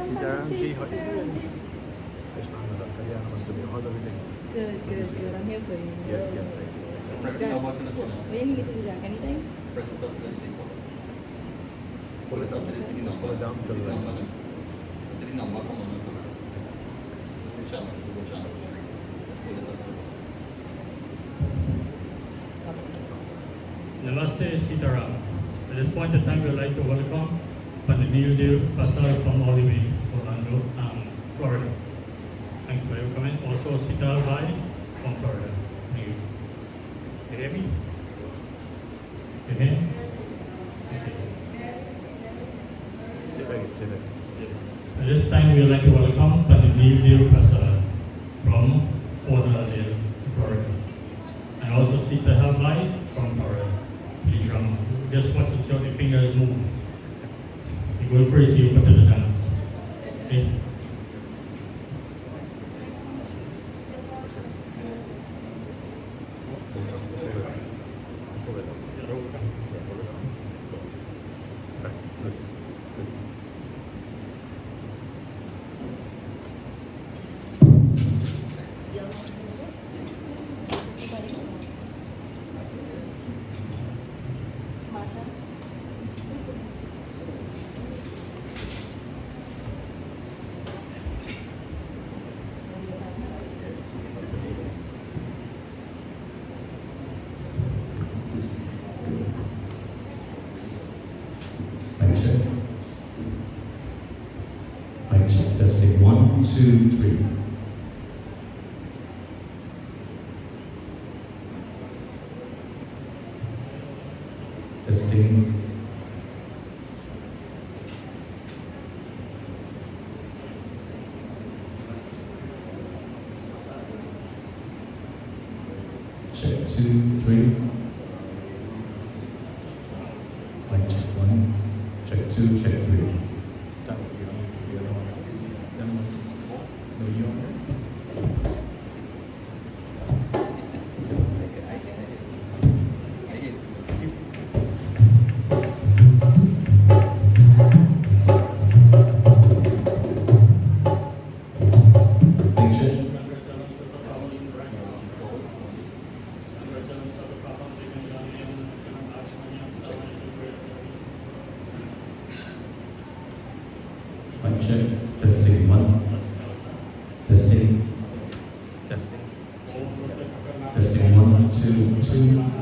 सीताराम जी हो Good. I'm here for you. Yes, thank you. President about to the phone. When you get to Jack, anything? President to the city. Pull it up to the city number. Pull it down to City the number. City number come on. Let's see channel. Let's go channel. Let's pull it up. Namaste, Sitaram. At this point in time, we would like to welcome Mandir Persad from all the way Orlando, Florida. Thank you for coming. Also, Sital Bhai from Florida. Thank you. You hear me? You hear? Okay. At this time, we would like to welcome Mandir Persad from Fort Lauderdale, Florida. And also Sital Bhai from Florida. Please, Rama. Just watch the fingers move. We will praise you for the dance. Okay? Mic check. Testing 1, 2, 3. Testing. Check 2, 3. Mic check 1. Check 2, check 3. Mic check. Testing 1. Testing. Testing 1, 2, 2,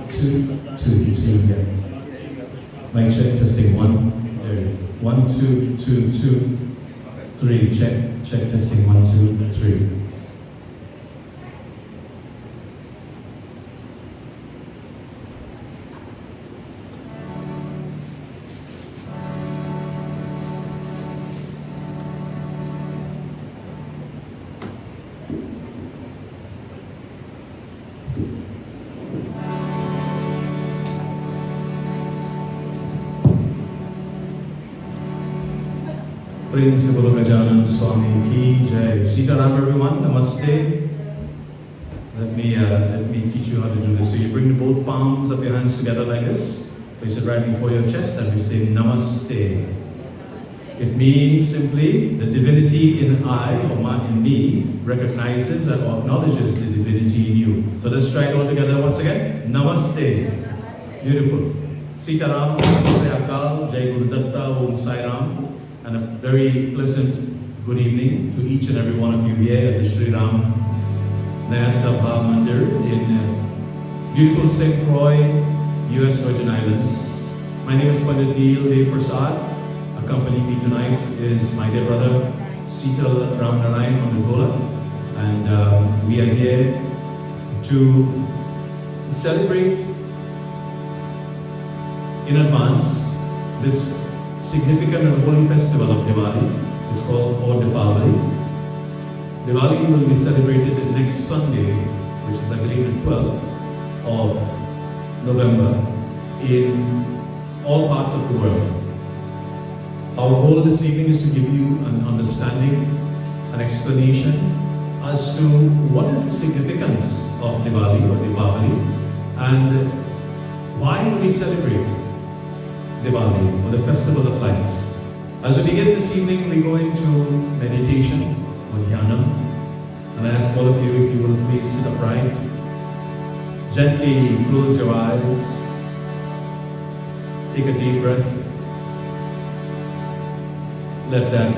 2, 2, 2 again. Mic check. Testing 1. There it is. 1, 2, 2, 2, 3. Check. Check. Testing 1, 2, 3. Principal Gajanan Swami Ki Jai. Sitaram everyone, Namaste. Let me teach you how to do this. So you bring both palms of your hands together like this. Place it right before your chest and we say Namaste. It means simply the divinity in I or in me recognizes and acknowledges the divinity in you. So let's try it all together once again. Namaste. Beautiful. Sitaram, Namaste Akal, Jai Guru Datta, Om Sai Ram. And a very pleasant good evening to each and every one of you here at the Shri Naya Sabha Mandir in beautiful St. Croix, US Virgin Islands. My name is Pandit Neil Persad. Accompanying me tonight is my dear brother Sital Ram Narayan on the Gola. And we are here to celebrate in advance this significant and holy festival of Diwali. It's called Diwali. Diwali will be celebrated next Sunday, which is I believe the 12th of November in all parts of the world. Our goal this evening is to give you an understanding, an explanation as to what is the significance of Diwali or Diwali and why do we celebrate Diwali, or the Festival of Lights. As we begin this evening, we go into meditation or dhyana. And I ask all of you if you will please sit upright. Gently close your eyes. Take a deep breath. Let that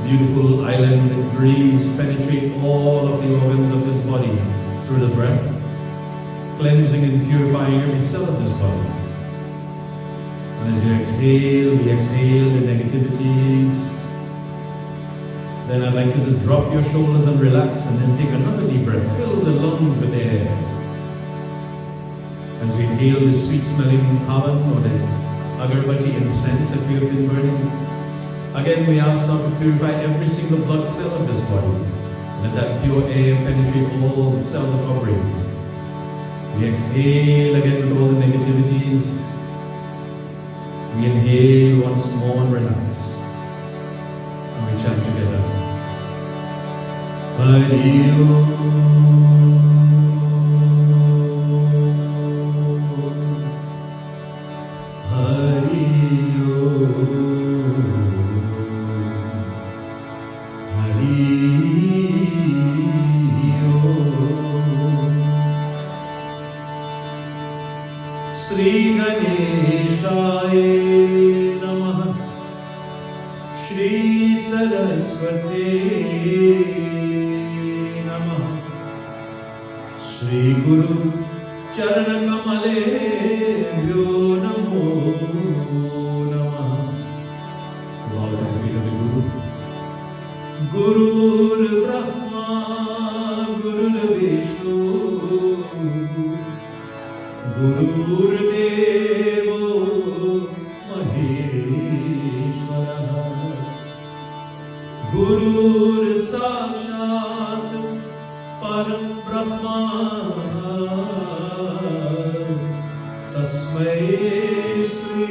beautiful island breeze penetrate all of the organs of this body through the breath, cleansing and purifying every cell of this body. And as you exhale, we exhale the negativities. Then I'd like you to drop your shoulders and relax, and then take another deep breath. Fill the lungs with air. As we inhale the sweet-smelling havan or the agarbatti incense that we have been burning, again we ask God to purify every single blood cell of this body. Let that pure air penetrate all the cells of our brain. We exhale again with all the negativities. We inhale once more and relax. And we chant together. Hari Om. Shri Ganesha Namah, Shri Saraswati Namah, Shri Guru Charana Kamalebhyo Namo Namah. Bow to the feet of the Guru. Guru Brahma, Guru Vishnu, Guru Devo Maheshwara, Guru Sakshat Param Brahma, Tasmai Shri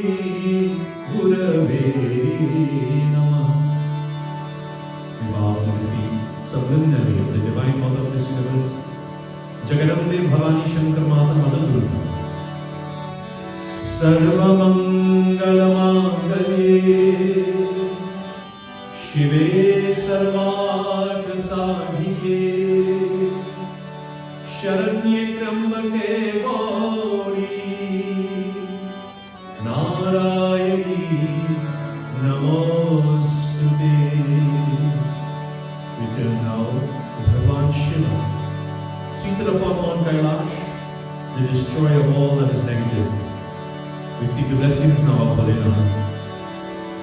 Gurave Namah. We bow to the feet subliminally of the Divine Mother of this universe, Jagadambe Bhavani Shankar Mata Mother Durga. Sarva Mangala Mangalye Shive Sarvartha Sadhike Sharanye Trambake Gauri Narayani Namostute. We turn now to Bhagavan Shiva, seated upon Mount Kailash, the destroyer of all that is negative. We seek the blessings now of Palena.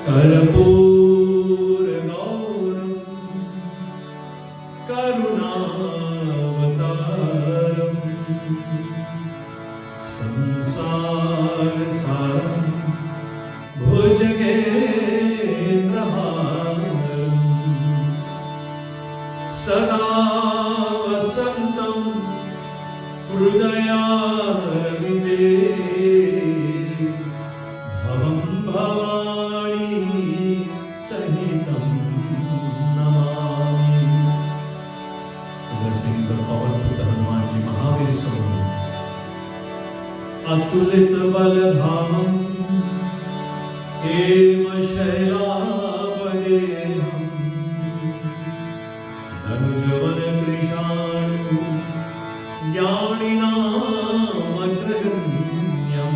Karapur Gauram Karunavataram Samsara Saram Bhujagendraharam Sada Vasantam Hrudayaravide Bhavani Sahitam Namami. The blessings of Pavan Putta Hanuman Ji Mahavir Swami. Atulit Baladhamam Ema Shailavadeham Dhanujavan Krishanu Yaninam Adraganyam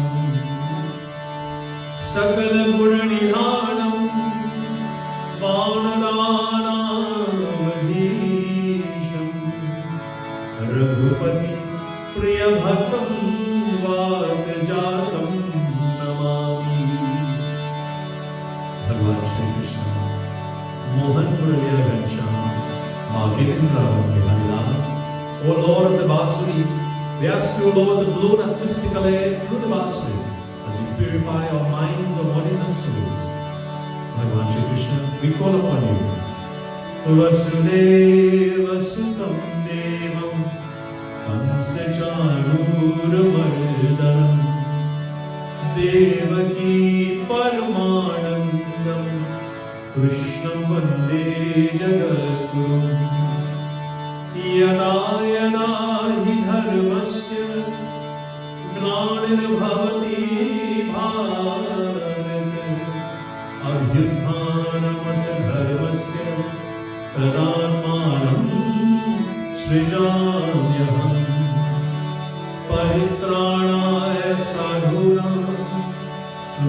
Sakala Guranidhanam Vanadhanavadhisham Raghupati Priyabhaktam Vakajatam Namami. Bhagavan Shri Krishna Mohan Muraliya Ghanshyam Magivindra Vihalila. O Lord of the Basuri, we ask you, Lord, to blow that mystical air through the Basuri as you purify our minds, our bodies and souls. Bhagavan Shri Krishna, we call upon you. Vasudeva Sutam Devam Hansacharuramardanam Devaki Paramanandam Krishnam Vande Jagadgurum. Yada yada hi dharmasya glanirabhavati bharat abhyuthana धर्मस्य तदात्मानं सृजाम्यहम् परित्राणाय साधूनां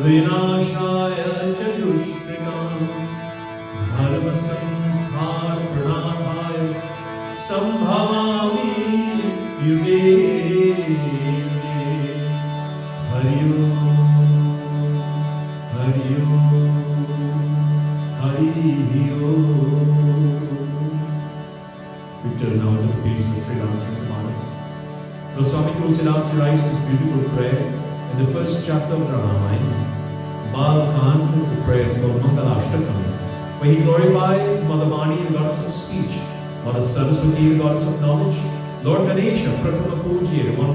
विनाशाय च दुष्कृतां धर्म संस्थापनार्थाय संभवामि युगे युगे। हरि ओम हरि ओम हरि ओम। We turn now to the page of Shri Manas. Goswami Tulsidas writes this beautiful prayer in the first chapter of Ramayana, Balkand, the prayer is called Mangalashtakam, where he glorifies Mother Vani, the goddess of speech, Mother Saraswati, the goddess of knowledge, Lord Ganesha, Prathama Puji, the one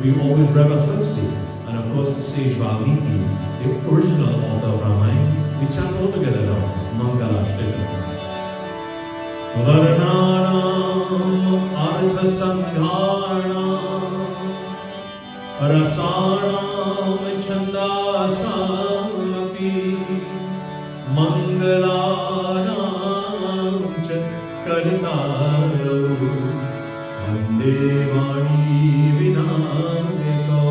we always rever firstly, and of course the sage Valmiki, the original author of Ramayana. We chant all together now, Mangalashtakam. Varnanam Artha Sangharnam Rasanam Chandasamapi Mangalanam Cha Kartaro Vande Vani Vinayako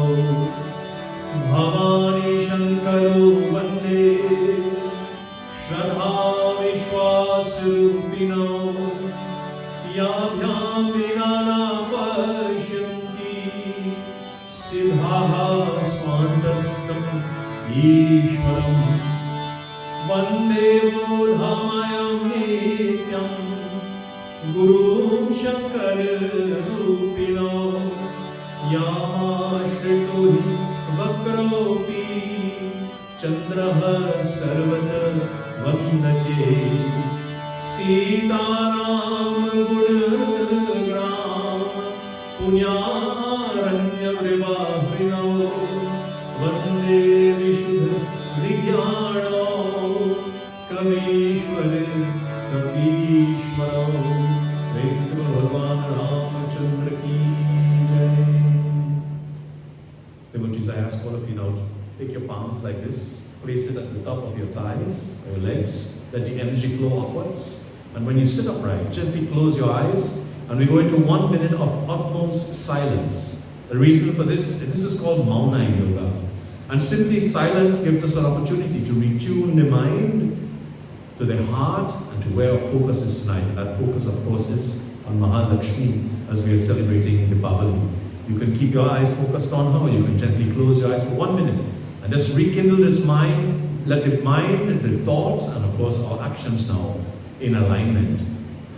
Bhavani Shankaro Vande Shraddha Vishwasarupino Yabhyam Vinana Pashyanti Siddhaha Swantastam Ishwaram Vande Bodhamayam Nityam Gurum Shankararupino Yamashritohi Vakropi Chandraha Sarvata Vandate Sitaram Gunagram Punyaranya Vrivahrino Vande Vishuddha Vigyano Kavishware Kapishwaro. Principal Bhagavan Ramachandra ki jai. Devotees, I ask all of you now to take your palms like this, place it at the top of your thighs or your legs, let the energy flow upwards. And when you sit upright, gently close your eyes, and we go into 1 minute of utmost silence. The reason for this is called Mauna Yoga. And simply silence gives us an opportunity to retune the mind to the heart and to where our focus is tonight. And that focus, of course, is on Mahalakshmi as we are celebrating Diwali. You can keep your eyes focused on her, or you can gently close your eyes for 1 minute and just rekindle this mind. Let the mind, the thoughts, and of course our actions now in alignment.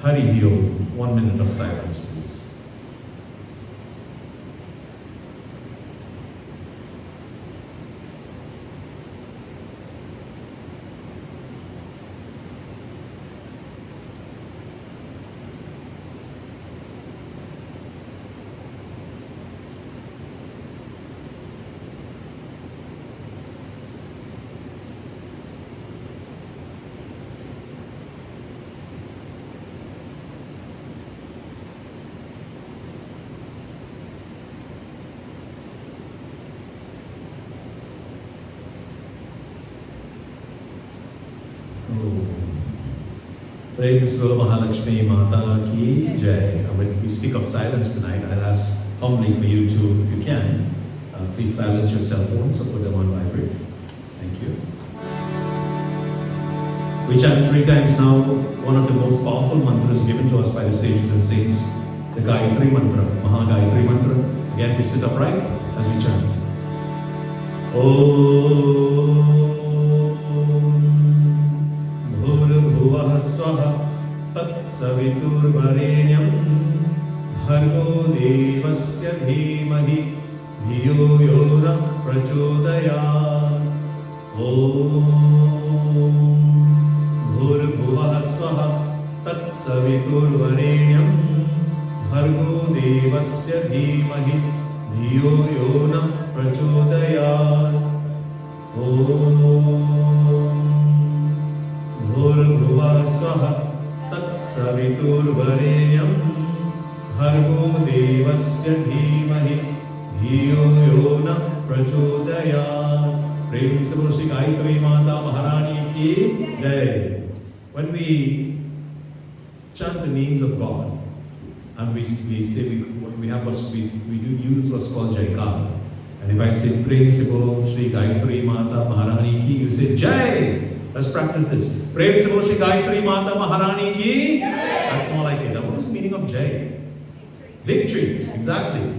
Hari Om. 1 minute of silence, please. Praise Guru Mahalakshmi Mata ki jai. When we speak of silence tonight, I'll ask humbly for you to, if you can, please silence your cell phones or put them on vibrate. Thank you. We chant 3 times now one of the most powerful mantras given to us by the sages and saints, the Gayatri Mantra, Maha Gayatri Mantra. Again, we sit upright as we chant. Om Bhurabhuvah Swaha Tat Saviturvarenyam Bhargo Devasya Dhimahi Dhiyo Yona Prachodayat. Om Bhurabhuvah Swaha Tat Saviturvarenyam Bhargo Devasya Dhimahi Dhiyo Yona Prachodayat. Om Bhurabhuvah Swaha Tat Saviturvarenyam Bhargo Devasya Dhimahi Dhiyo Yona Prachodayat. Prem se bolo Shri Gayatri Mata Maharani ki jai. when we chant the names of God, and we say we have we do use what's called Jaikar. And if I say Prem se bolo Shri Gayatri Mata Maharani ki, you say Jai. Let's practice this. Prem se bolo Shri Gayatri Mata Maharani ki. That's more like it. Now what is the meaning of Jai? Victory. Exactly.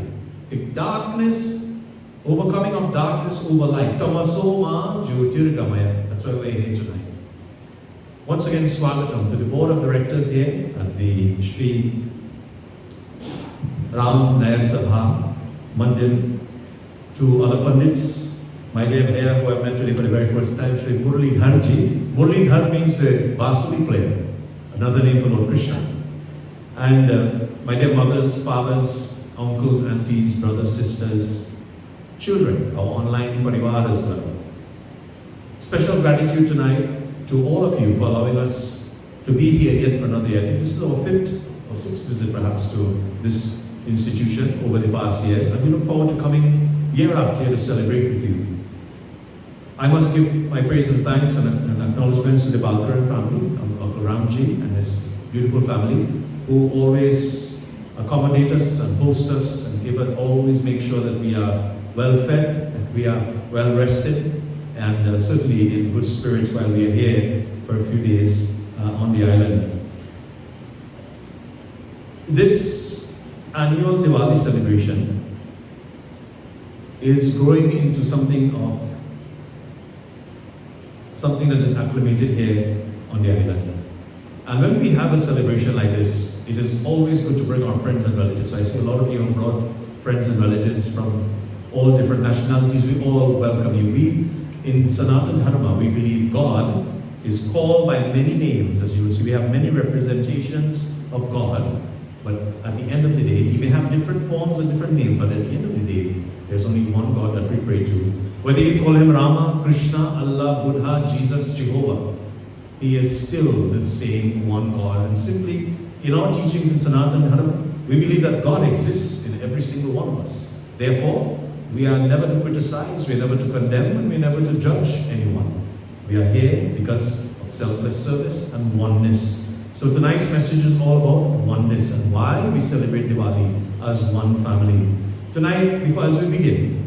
The darkness, overcoming of darkness over light. Tamaso ma jyotirgamaya. That's why we're here tonight. Once again, Swagatam to the board of directors here at the Shri Naya Sabha, Mandir, to other pundits, my dear Bhaiya who I met today for the very first time, Shri Muralidharji. Muralidhar means the Basuri player, another name for Lord Krishna. And my dear mothers, fathers, uncles, aunties, brothers, sisters, children, our online parivar as well. Special gratitude tonight to all of you for allowing us to be here yet for another year. I think this is our 5th or 6th visit perhaps to this institution over the past years, and we look forward to coming year after year to celebrate with you. I must give my praise and thanks and acknowledgements to the Balkaran family, Uncle Ramji and his beautiful family, who always accommodate us and host us and give us, always make sure that we are well fed, that we are well rested, and certainly in good spirits while we are here for a few days on the island. This annual Diwali celebration is growing into something that is acclimated here on the island. And when we have a celebration like this, it is always good to bring our friends and relatives. I see a lot of you have brought friends and relatives from all different nationalities. We all welcome you. We, in Sanatana Dharma, we believe God is called by many names. As you will see, we have many representations of God. But at the end of the day, he may have different forms and different names, but at the end of the day, there's only one God that we pray to. Whether you call him Rama, Krishna, Allah, Buddha, Jesus, Jehovah, he is still the same one God. And simply, in our teachings in Sanatana Dharma, we believe that God exists in every single one of us. Therefore, we are never to criticize, we are never to condemn, and we are never to judge anyone. We are here because of selfless service and oneness. So tonight's message is all about oneness and why we celebrate Diwali as one family. Tonight, as we begin,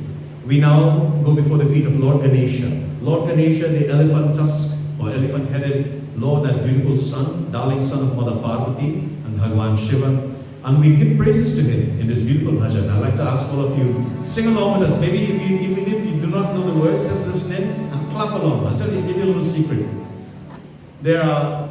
we now go before the feet of Lord Ganesha. Lord Ganesha, the elephant tusk or elephant-headed Lord, that beautiful son, darling son of Mother Parvati and Bhagwan Shiva. And we give praises to him in this beautiful bhajan. I'd like to ask all of you, sing along with us. Maybe even if you do not know the words, just listen in and clap along. I'll tell you, give you a little secret. There are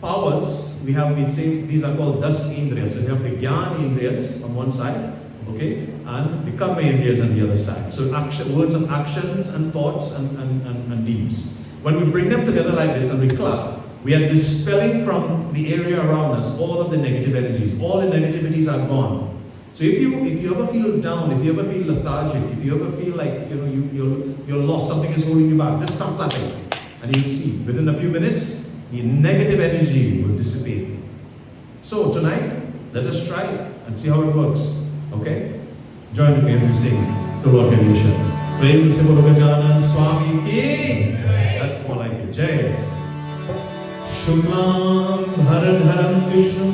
powers, we say these are called 10 indriyas. So you have the Gyan indriyas on one side, okay, and the Karma indriyas on the other side. So words of actions and thoughts and deeds. When we bring them together like this and we clap, we are dispelling from the area around us all of the negative energies. All the negativities are gone. So if you ever feel down, if you ever feel lethargic, if you ever feel like you're lost, something is holding you back, just start clapping, and you'll see within a few minutes the negative energy will dissipate. So tonight, let us try it and see how it works. Okay? Join with me as we sing to Lord Ganesha. Prem se bolo Gajanan Swami ki. That's more like it. Jai. Shuklam Bharadharam Vishnu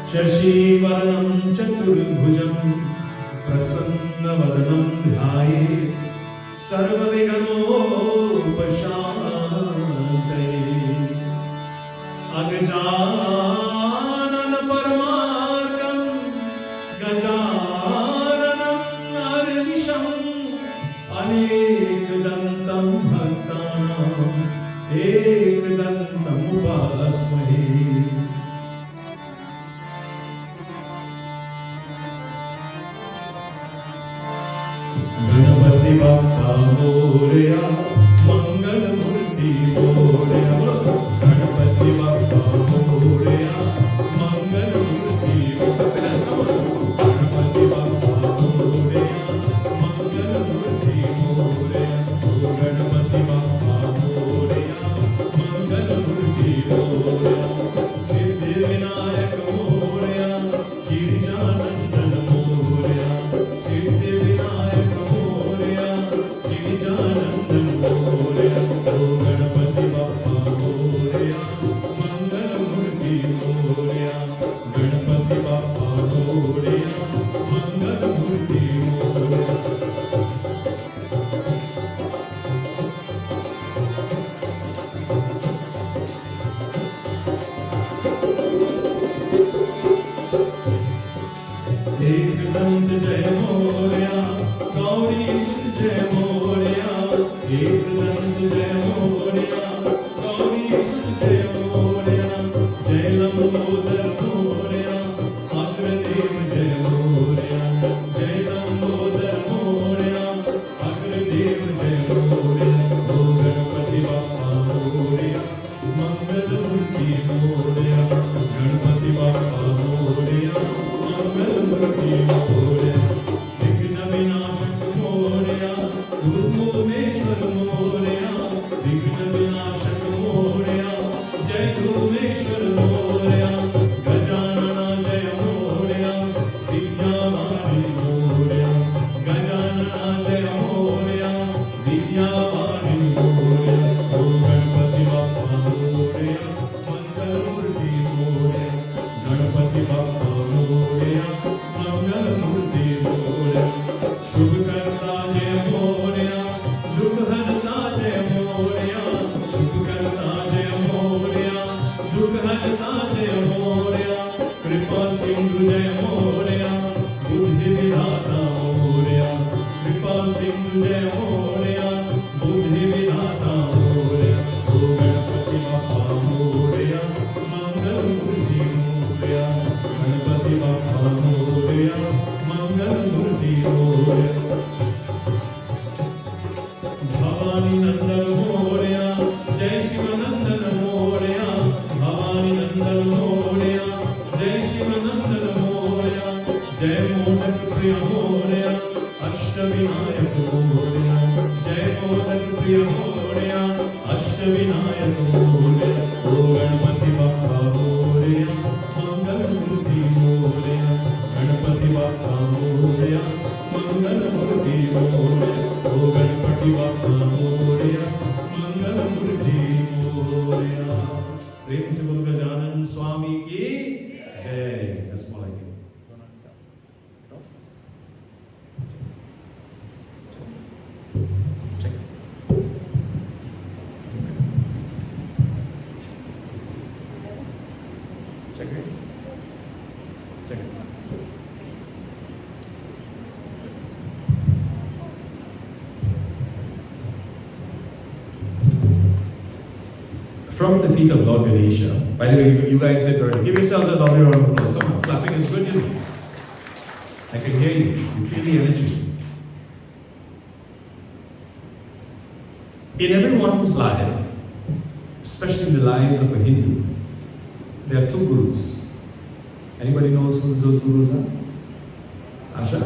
Shashi Varanam Chaturbhujam Prasanna Vadanam Dhyaye Sarva Vigano Pashantaye Agajanan Paramarkam Gajananam Narnisham Anekdantam Bhaktanam Ekdantam Upasmahe. Ganapati Bappa Moria Mangal Murti Moria. Ganapati Bappa Moria Mangal Murti Moria. Ganapati Bappa Moria Mangal Murti Moria. Ganapati Bappa Moria Mangal Murti Moria. Siddhi Vinayak Moria Girijanandan Moria. Siddhi Vinayak Moria Girijanandan Moria. Ganapati Bappa Morya Ganpati Bappa Morya मंगल मूर्ति मोरया एकदंत जय मोरया गौरी जय मोरया एकदंत जय मोरया गौरी जय मोरया जय लंबोदर मोरया अग्रदेव जय मोरया जय लंबोदर मोरया अग्रदेव जय मोरया ओ गणपति बाप्पा मोरया मंगल मूर्ति मोरया गणपति बाप्पा मोरया मंगल मूर्ति मोरया विघ्न विनाशक मोरया गुरुमेश्वर मोरया विघ्न विनाशक मोरया जय गुरुमेश्वर मोरया गजानना जय मोरया विद्यावाणी मोरया गजानना जय मोरया विद्यावाणी मोरया ओ गणपति बाप्पा मोरया मंगल मूर्ति मोरया गणपति बाप्पा मोरया मंगल मूर्ति मोरया शुभ करता जय मोरया दुख हरता जय मोरया शुभ करता जय मोरया दुख हरता जय मोरया कृपा सिंधु जय मोरया बुद्धि विधाता मोरया कृपा सिंधु जय मोरया बुद्धि विधाता मोरया ओ गणपति बाप्पा मोरया मंगल मूर्ति मोरया गणपति बाप्पा मोरया मंगल मूर्ति मोरया भवानी नंदन मोरया जय शिव नंदन मोरया भवानी नंदन मोरया जय शिव नंदन मोरया जय मोदक प्रिय मोरया अष्टविनायक मोरया जय मोदक प्रिय मोरया अष्टविनायक मोरया ओ गणपति बाप्पा मोरया मंगल मूर्ति मोरया गणपति बाप्पा मोरया मंगल मूर्ति मोरया ओ गणपति बाप्पा मोरया मंगल मूर्ति मोरया प्रेम से बोल गजानन स्वामी की जय। That's all I give. Check. Check it. Check it. From the feet of Lord Ganesha. By the way, you guys did already. Give yourselves a lovely round of applause. Come on, clapping is good, you know. I can hear you. You feel the energy. In everyone's life, especially in the lives of a Hindu, there are two gurus. Anybody knows who those gurus are? Asha?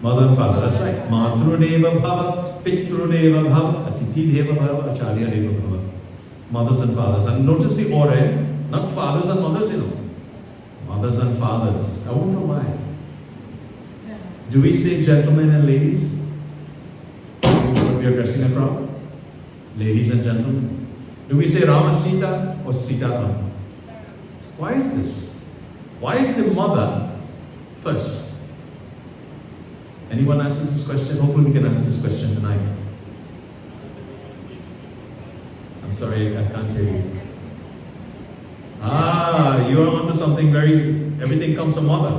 Mother and father, that's right. Matrudeva bhava, Pitrudeva bhava, Atitideva bhava, Acharyadeva bhava. Mothers and fathers. And notice the order, not fathers and mothers, you know. Mothers and fathers. I wonder why. Do we say gentlemen and ladies? When we are addressing a crowd? Ladies and gentlemen. Do we say Rama Sita or Sita Rama? Why is this? Why is the mother first? Anyone answers this question? Hopefully we can answer this question tonight. I'm sorry, I can't hear you. You're onto something everything comes from mother.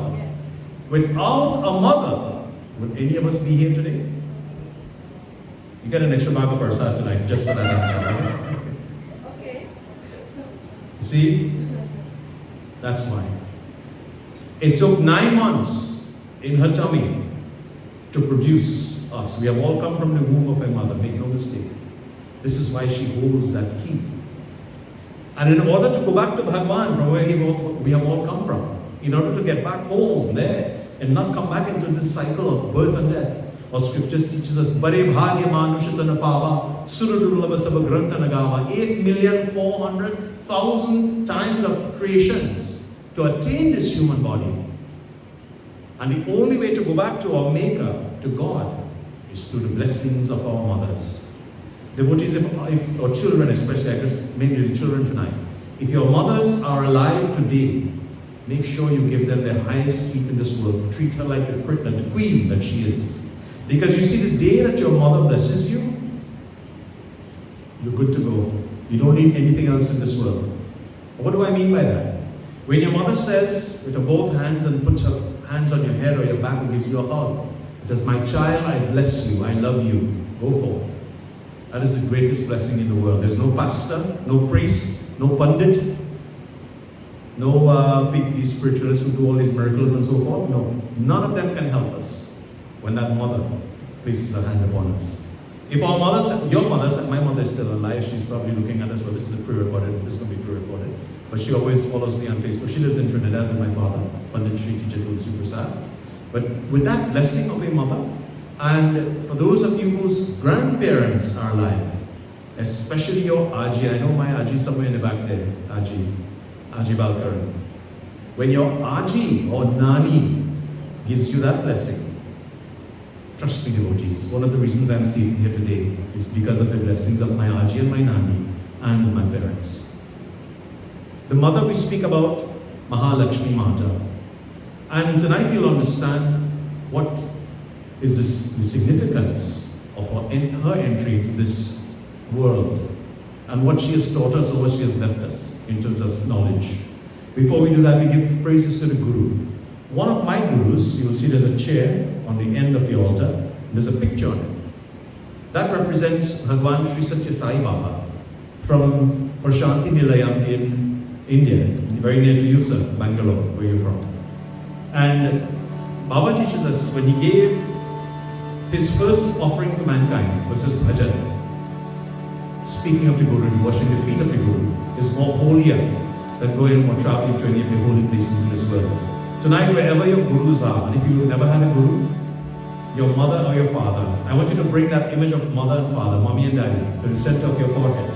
Without a mother, would any of us be here today? You get an extra bag of Persad tonight, just for that answer. Okay. See? That's why. It took 9 months in her tummy to produce us. We have all come from the womb of a mother, make no mistake. This is why she holds that key. And in order to go back to Bhagwan, from where we have all come from, in order to get back home there, and not come back into this cycle of birth and death, our scriptures teaches us, Bare bhagya manushitana pava, surudurlava sabagranta nagava, 8,400,000 times of creations to attain this human body. And the only way to go back to our Maker, to God, is through the blessings of our mothers. Devotees, if our children especially, I guess mainly the children tonight, If your mothers are alive today, make sure you give them their highest seat in this world. Treat her like the queen that she is. Because you see, the day that your mother blesses you, you're good to go. You don't need anything else in this world. What do I mean by that? When your mother says, with her both hands, and puts her hands on your head or your back and gives you a hug, it says, my child, I bless you, I love you, go forth. That is the greatest blessing in the world. There's no pastor, no priest, no pundit, no these spiritualists who do all these miracles and so forth. No, none of them can help us when that mother places her hand upon us. If our mothers, your mothers, my mother is still alive, she's probably looking at us, well, this is a pre-recorded, this is going to be pre-recorded. But she always follows me on Facebook. She lives in Trinidad with my father, Pandit Shri teacher Persad. But with that blessing of a mother, and for those of you whose grandparents are alive, especially your Aji, I know my Aji somewhere in the back there, Aji Balkaran. When your Aji or Nani gives you that blessing, trust me, devotees, one of the reasons I'm sitting here today is because of the blessings of my Aji and my Nani and my parents. The mother we speak about, Mahalakshmi Mata. And tonight you'll understand what is the significance of her entry into this world and what she has taught us or what she has left us in terms of knowledge. Before we do that, we give praises to the Guru. One of my gurus, you will see there's a chair on the end of the altar, and there's a picture on it. That represents Bhagwan Sri Satya Sai Baba from Persad Nilayam in India, very near to you, sir, Bangalore, where you're from. And Baba teaches us when he gave his first offering to mankind was his bhajan. Speaking of the Guru, washing the feet of the Guru is more holier than going or traveling to any of the holy places in this world. Tonight, wherever your gurus are, and if you've never had a guru, your mother or your father, I want you to bring that image of mother and father, mommy and daddy, to the center of your forehead.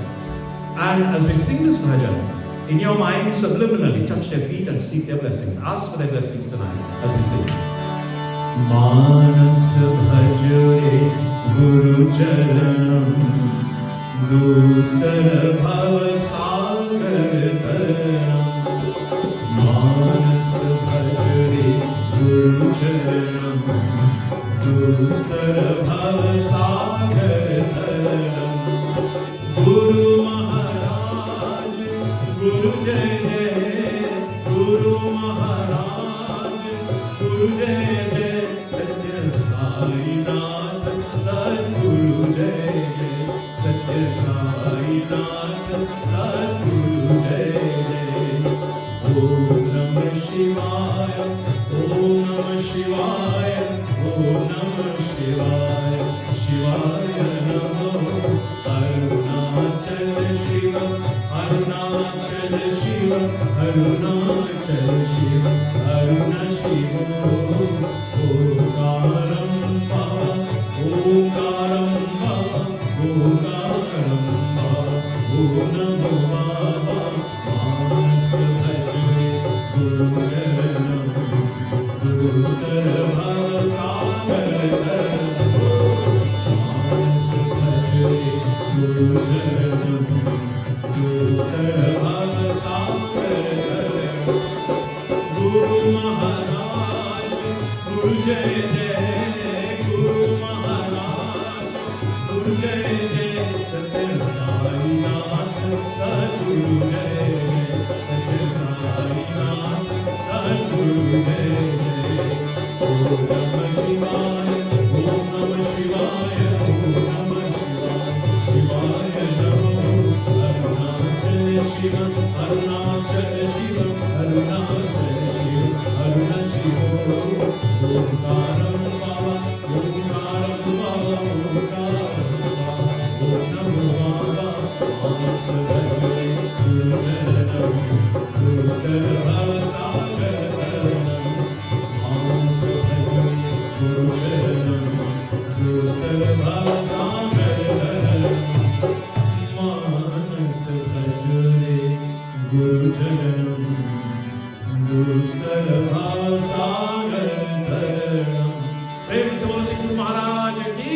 And as we sing this bhajan, in your mind, subliminally touch their feet and seek their blessings. Ask for their blessings tonight as we sing. Manas bhajore Guru Charanam Dustar bhava sagar taranam. Manas bhajore Guru Charanam Dustar bhava sagar taranam. Guru Maharaj, Guru Jai Jai, Guru Maharaj, Guru Jai Jai, Satya Sai Nath, Sadguru Jai Jai, Satya Sai Nath, Sadguru Jai Jai. Om Namah Shivaya, Om Namah Shivaya, Om Namah Shivaya, Shivaya Namo, Arunachal Shiva, Arunachal Shiva, Arunachal Shiva, Aruna Shiva, Okaram Bhava, Okaram Bhava, Okaram Bhava, Om Namo Bhava, Manas Bhajore Guru Charanam, Guru Bhava Sagar Taranam. Guru Charanam, Guru Bhava Sagar Taranam. Guru Maharaj, Guru Jai Jai, Guru Maharaj, Guru Jai Jai, Satya Sai Nath, Sadguru Jai Jai, Satya Sai Nath, Sadguru Jai Jai. Om Namah Shivaya, Om Namah Shivaya, Om Namah Shivaya, Shivaya Namo, Arunachal Shiva, Arunachal Shiva, Arunachal Shiva, Aruna Shiva, Okaram Bhava, Okaram Bhava, Okaram Bhava, Om Namo Bhava, Manas Bhajore Guru Charanam, Guru Bhava Sagar Taranam. Manas Bhajore Guru Charanam, Guru Bhava Sagar Taranam. Manas Bhajore Guru Charanam, Guru Bhava Sagar Taranam. Prem se bolo Shri Guru Maharaj ki.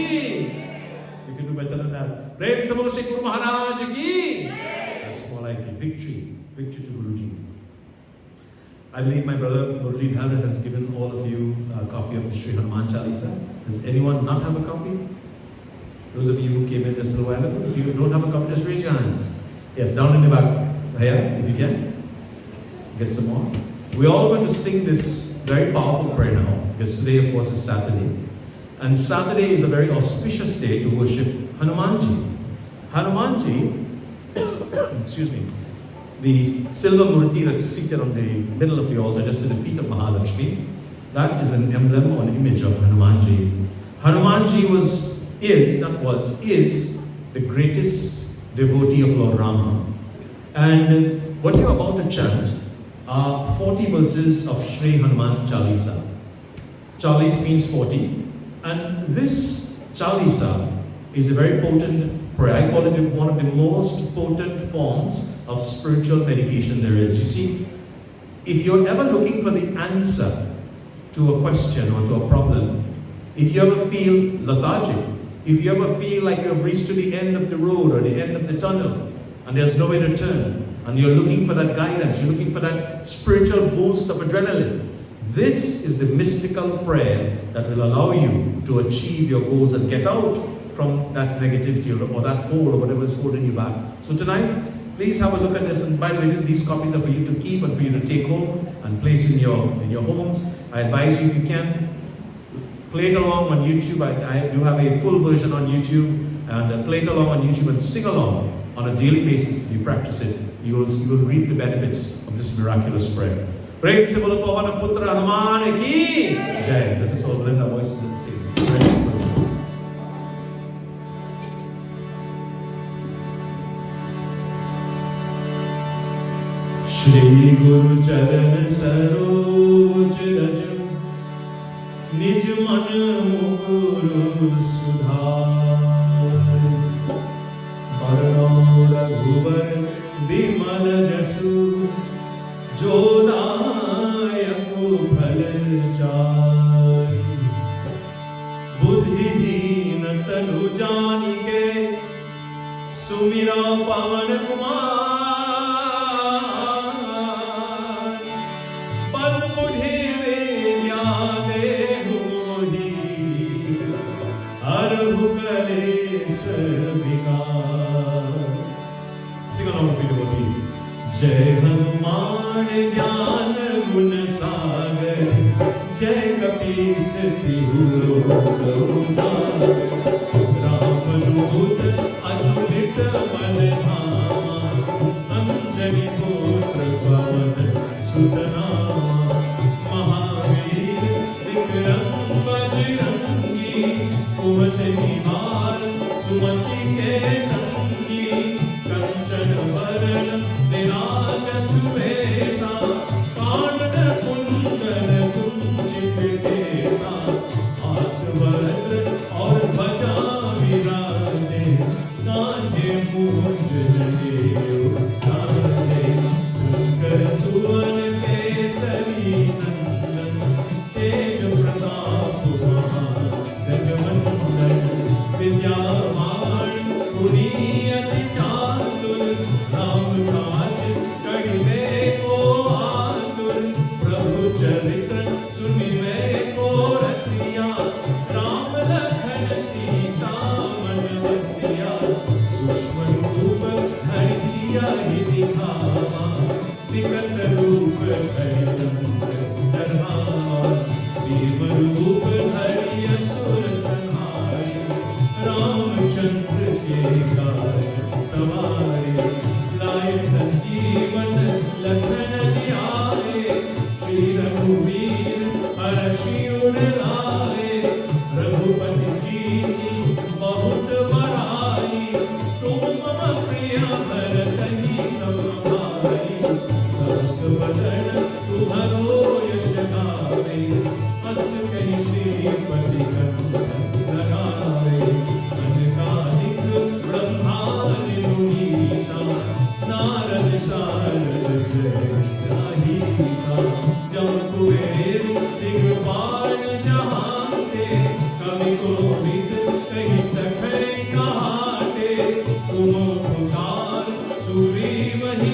You can do better than that. Prem se bolo Shri Guru Maharaj ki. That's more like like it. Victory. Victory to Guruji. I believe my brother Murli Bhadra has given all of you a copy of the Shri Hanuman Chalisa. Does anyone not have a copy? Those of you who came in just a little while ago, if you don't have a copy, just raise your hands. Yes, down in the back. Here, if you can. Get some more. We're all going to sing this very powerful prayer now, because today, of course, is Saturday. And Saturday is a very auspicious day to worship Hanumanji. Hanumanji, excuse me, the silver murti that's seated on the middle of the altar, just at the feet of Mahalakshmi, that is an emblem or an image of Hanumanji. Hanumanji is the greatest devotee of Lord Rama. And what you're about to chant are 40 verses of Shri Hanuman Chalisa. Chalis means 40. And this Chalisa is a very potent prayer. I call it one of the most potent forms of spiritual medication there is. You see, if you're ever looking for the answer to a question or to a problem, if you ever feel lethargic, if you ever feel like you have reached to the end of the road or the end of the tunnel and there's nowhere to turn, and you're looking for that guidance, you're looking for that spiritual boost of adrenaline, this is the mystical prayer that will allow you to achieve your goals and get out from that negativity or that hole or whatever is holding you back. So tonight, please have a look at this. And by the way, these copies are for you to keep and for you to take home and place in your homes. I advise you, if you can, play it along on YouTube. I do have a full version on YouTube, and play it along on YouTube and sing along on a daily basis. If you practice it, you will reap the benefits of this miraculous prayer. Praise the Lord, Pavan Putra Hanuman ki Jai. Let us all blend our voices and sing. Shri Guru Charan Saroj Raj Nij Man Mukur Sudhar Barno Raghubar Bimal Jasu Jodayak Bhal Chari Buddhihin Tanu Janike Sumira Pavan Kumar Sing along with me, devotees. Jai Hanuman Jnana Gun Sagar Jai Kapis Pihu Lok Ujar Ram Dut Anulit Balhama Anjani Putra Pavan Sutanama Mahavir Vikram Bajrangi Kuvat Nihar Sumati Ke Sangi Kanchan Varan Viraj Suvesa Kanda Kundan Kunjit Kesa Aatmavadra aur Bhaja Virane Nanye Mooj Jadeo Sane Sunkar Suvan Kesari Nandan Tej Pratap Mahan Jagmandan Vidyavan Puriyat Chatur Ram Kaj Kadime Ko Atur Prabhu Charitra Sunive Ko Rasiya Ram Lakhan Sita Manvasiya Sushman Rupa Harisiya Hidikama Vikat Rupa Karidam Dharma Bhima Rupa Hariya Sur Sanhari Ramchandra Ke Kaj Tamare Lai Sanjeevan Lakhan Jaaye Shri Raghuvir Arashi Udlaye Raghupati Ji Bahut Barayi Tum Mama Priya Bharatani Samhari Das Vadan Tumharo Yash Gaave As Kahi Shripati Kan Lagaave Ankanik Brahmani Munisa Narad Sharad Se Rahisa Jab Kuber Digpal Jahan Te Kavi Kovid Kahi Sakhai Kahate Tum Putar Suri Mahi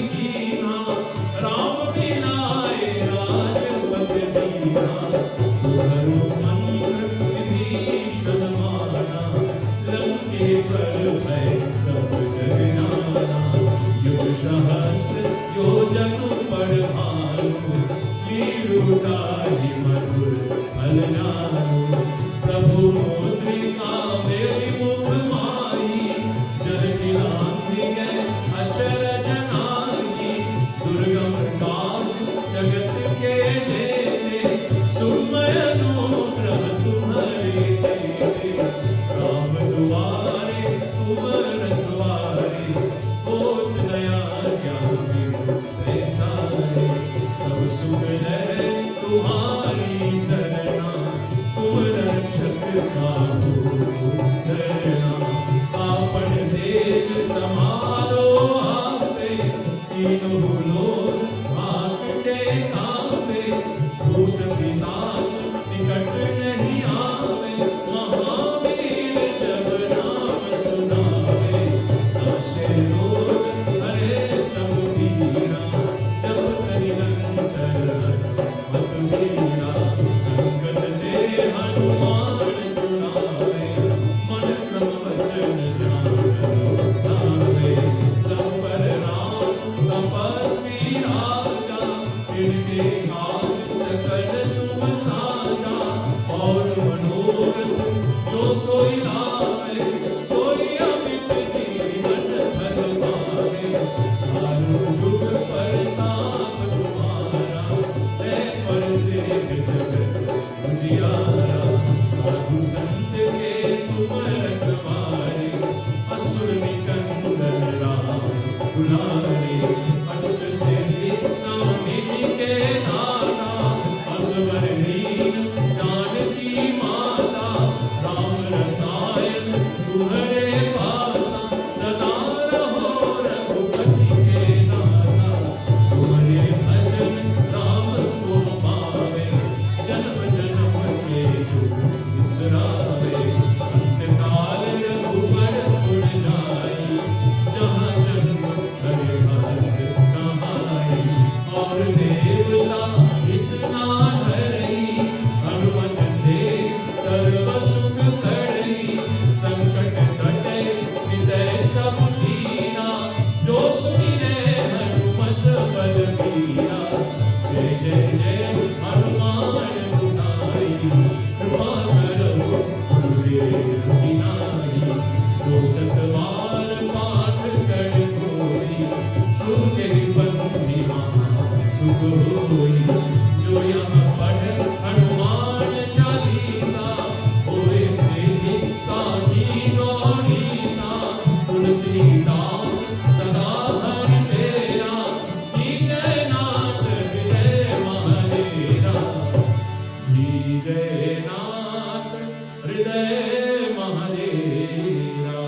फल जानो प्रभु मुद्रिका मेरी मुख माही जल खिलाती है अचरज नारी दुर्गम काल जगत के देते सुमरनो प्रभ तुम्हारे देते राम दुआरे कुंवर द्वारे होत दया ज्ञान सारे सब सुख है तुम्हारी शरणा तुम रक्षक साहू शरणा आपन देश संभालो आपे तीनों लोग भागते कांपे भूत पिशाच निकट नहीं आवे महावीर जब नाम सुनावे नाशे रोग हरे सब पीरा जब निरंतर मत वीरा संकट दे हनुमान छुड़ावे मन क्रम वचन ध्यान सब पर राम तपस्वी राजा इनके हाथ सकल तुम साजा और मनोरथ जो कोई लावे सोई अमित जीवन फल पावे चारों युग परताप तुम्हारा है परसिद्ध जगत उजियारा साधु संत के तुम रखवारे असुर निकंदन राम दुलारे अष्ट सिद्धि नवनिधि के दाता असवर लीन जानकी माता राम रसायन तुम्हारे पासा सदा रहो रघुपति के दासा तुम्हारे भजन राम को पावे जन्म जन्म के दुख बिसरावे अंतकाल रघुवर पुर जाई जहाँ जन्म हरे भक्त कहाई और देवता इतना धरई हनुमत से सर्व सुख करई संकट कटे विजय सब दीना जो सुनिए हनुमत बल बीरा जय जय जय हनुमान गोसाई कृपा करो गुरुदेव की नाई जो सतबार पाठ कर कोई सुने बंदी महा सुख होई जो यहाँ पढ़ हनुमान चालीसा होए सिद्धि साची गौरीसा तुलसीदास सदा हरि तेरा जय नाथ हृदय महादेरा जय नाथ हृदय महादेरा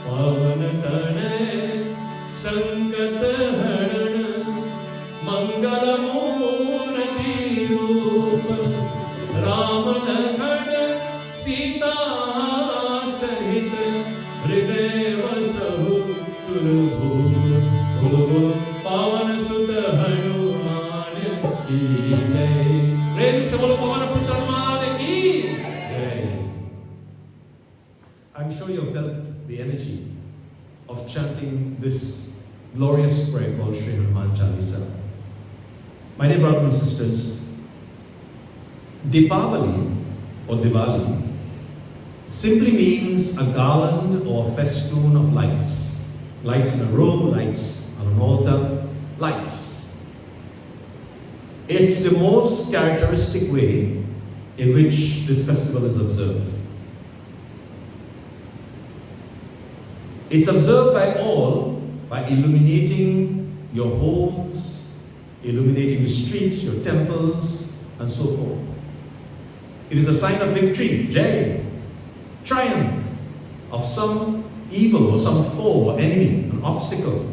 पवन तनय संकट हरण मंगल मूर्ति रूप राम लखन सीता सहित हृदय वसहु सुरभूप पवन सुत हनुमान की जय प्रेम से बोलो पवन पुत्र हनुमान की जय I'm sure you have felt the energy of chanting this glorious prayer called Shri Hanuman Chalisa. My dear brothers and sisters, Deepavali or Diwali simply means a garland or festoon of lights. Lights in a room, lights on an altar, lights. It's the most characteristic way in which this festival is observed. It's observed by all by illuminating your homes, illuminating your streets, your temples, and so forth. It is a sign of victory, jay, triumph of some evil or some foe or enemy, an obstacle,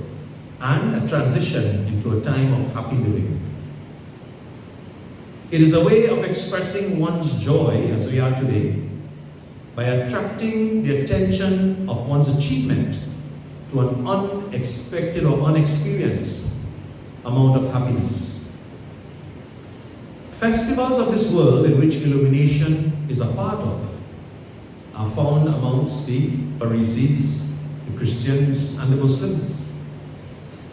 and a transition into a time of happy living. It is a way of expressing one's joy, as we are today, by attracting the attention of one's achievement to an unexpected or unexperienced amount of happiness. Festivals of this world in which illumination is a part of are found amongst the Parsis, the Christians, and the Muslims.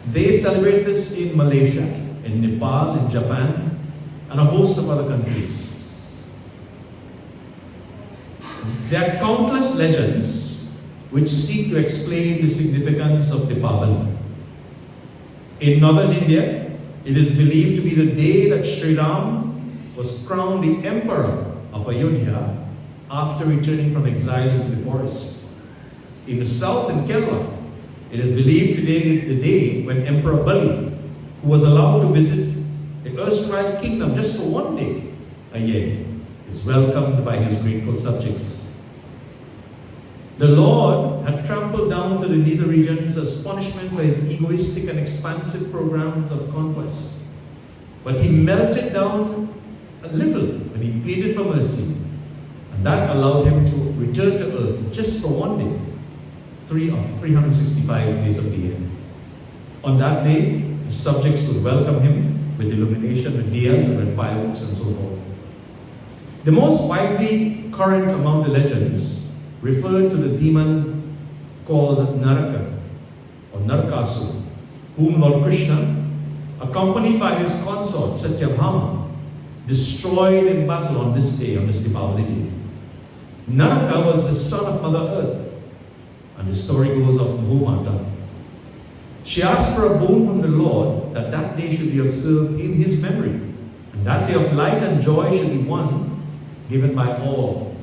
They celebrate this in Malaysia, in Nepal, in Japan, and a host of other countries. There are countless legends which seek to explain the significance of Diwali. In northern India, it is believed to be the day that Shri was crowned the emperor of Ayodhya after returning from exile into the forest. In the south, in Kerala, it is believed today the day when Emperor Bali, who was allowed to visit the erstwhile kingdom just for one day a year, is welcomed by his grateful subjects. The Lord had trampled down to the nether regions as punishment for his egoistic and expansive programs of conquest. But he melted down a little when he pleaded for mercy, and that allowed him to return to earth just for one day, 365 days of the year. On that day, his subjects would welcome him with illumination, with diyas and with fireworks and so forth. The most widely current among the legends referred to the demon called Naraka or Narakasura, whom Lord Krishna, accompanied by his consort Satyabhama, destroyed in battle on this day, on this Diwali day. Naraka was the son of Mother Earth, and the story goes of Bhumata. She asked for a boon from the Lord that that day should be observed in his memory, and that day of light and joy should be one given by all.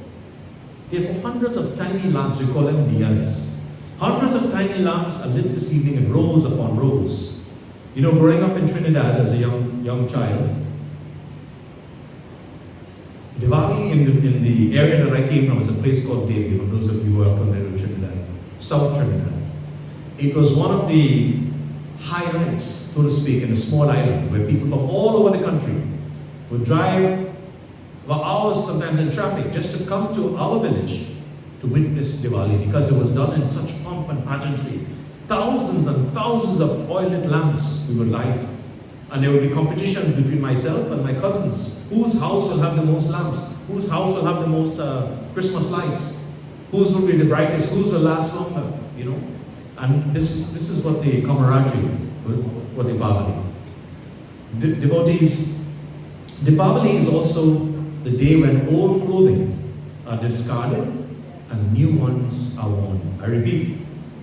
Therefore, hundreds of tiny lamps, we call them diyas, hundreds of tiny lamps are lit this evening in rows upon rows. You know, growing up in Trinidad as a young child, Diwali in the area that I came from was a place called Devi, for those of you who are familiar with Trinidad, South Trinidad. It was one of the highlights, so to speak, in a small island where people from all over the country would drive for hours sometimes in traffic just to come to our village to witness Diwali, because it was done in such pomp and pageantry. Thousands and thousands of oil-lit lamps we would light, and there would be competitions between myself and my cousins. Whose house will have the most lamps? Whose house will have the most Christmas lights? Whose will be the brightest? Whose will last longer? You know, and this is what the camaraderie was for Diwali. Devotees, Diwali is also the day when old clothing are discarded and new ones are worn. I repeat,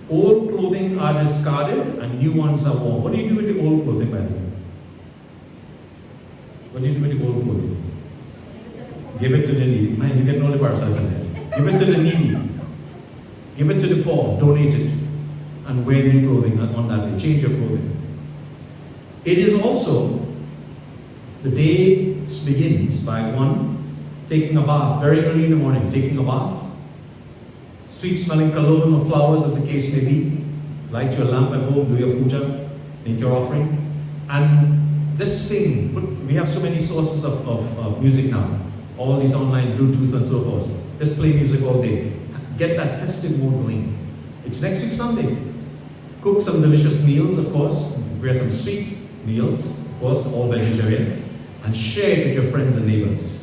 old clothing are discarded and new ones are worn. What do you do with the old clothing, by the way? What do you do with the old clothing? Give it to the needy. Man, you get all the parcels in there. Give it to the needy. Give it to the poor. Donate it. And wear new clothing on that day. Change your clothing. It is also, the day begins by one taking a bath very early in the morning, taking a bath, sweet smelling cologne or flowers as the case may be, light your lamp at home, do your puja, make your offering, and just sing. We have so many sources of music now, all these online Bluetooth and so forth. Just play music all day. Get that festive mood going. It's next week Sunday. Cook some delicious meals, of course. Prepare some sweet meals, of course, all vegetarian, and share it with your friends and neighbors.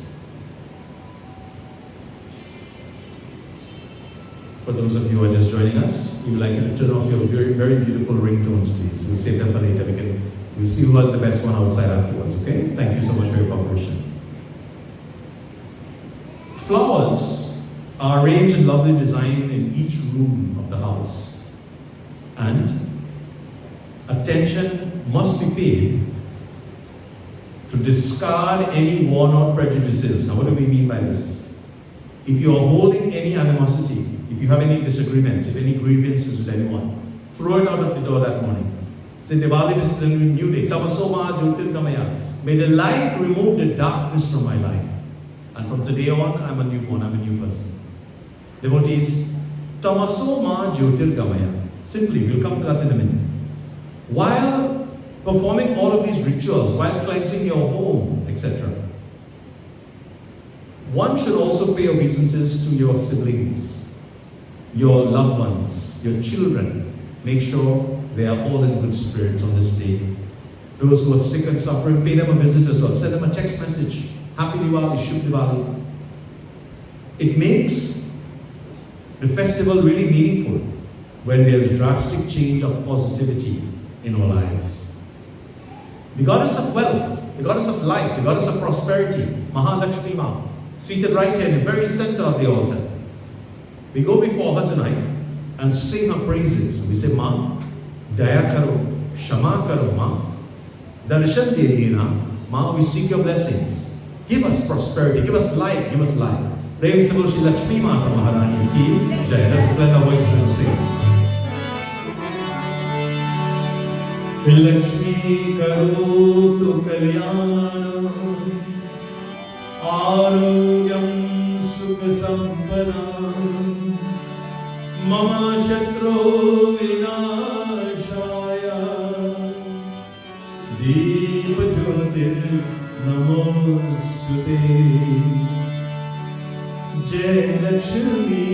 For those of you who are just joining us, we would like you to turn off your very, very beautiful ringtones, please. We'll save them for later. We'll see who has the best one outside afterwards, okay? Thank you so much for your cooperation. Flowers are arranged in lovely design in each room of the house. And attention must be paid to discard any worn-out prejudices. Now, what do we mean by this? If you're holding any animosity, if you have any disagreements, if any grievances with anyone, throw it out of the door that morning. Say, Diwali, this is a new day. Tamasoma Jyotir Kamaya. May the light remove the darkness from my life. And from today on, I'm a newborn, I'm a new person. Devotees, Tamasoma Jyotir Kamaya. Simply, we'll come to that in a minute. While performing all of these rituals, while cleansing your home, etc., one should also pay obeisances to your siblings, your loved ones, your children. Make sure they are all in good spirits on this day. Those who are sick and suffering, pay them a visit as well. Send them a text message. Happy Diwali, Shubh Diwali. It makes the festival really meaningful when there's drastic change of positivity in our lives. The goddess of wealth, the goddess of light, the goddess of prosperity, Mahalakshmi, seated right here in the very center of the altar, We go before her tonight and sing her praises. We say, Ma, Daya Karo, Shama Karo, Ma. Darshan de liye na. Ma, we seek your blessings. Give us prosperity, give us life, give us life. Prem se bol Shri Lakshmi Mata Maharani ki jai. Let's blend our voices and sing. Lakshmi karo tu kalyana, arogyam sukha sampada, mama shatru vinashaya, deepa jyotir namostute. Jai Lakshmi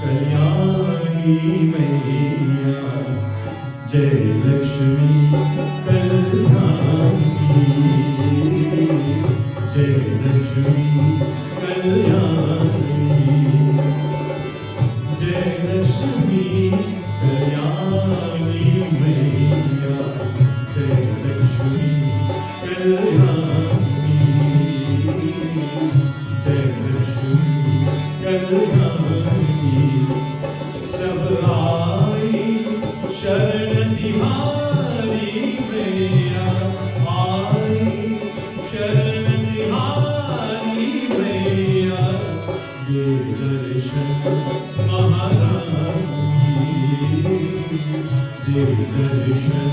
kalyani maiya, Jai Lakshmi kalyani, Jai Lakshmi kalyani, Jai Lakshmi kalyani maiya, Jai Lakshmi kalyani, Jai Lakshmi kalyani. Sabha शरण तिहारी मैया आई, शरण तिहारी मैया, ये दर्शन महारानी, ये दर्शन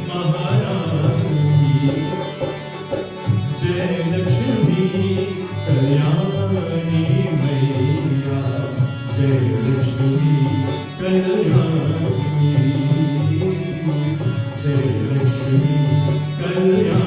महारानी। जय लक्ष्मी कल्याणी मैया, जय लक्ष्मी कल्याणी, जय Lakshmi Kalyani.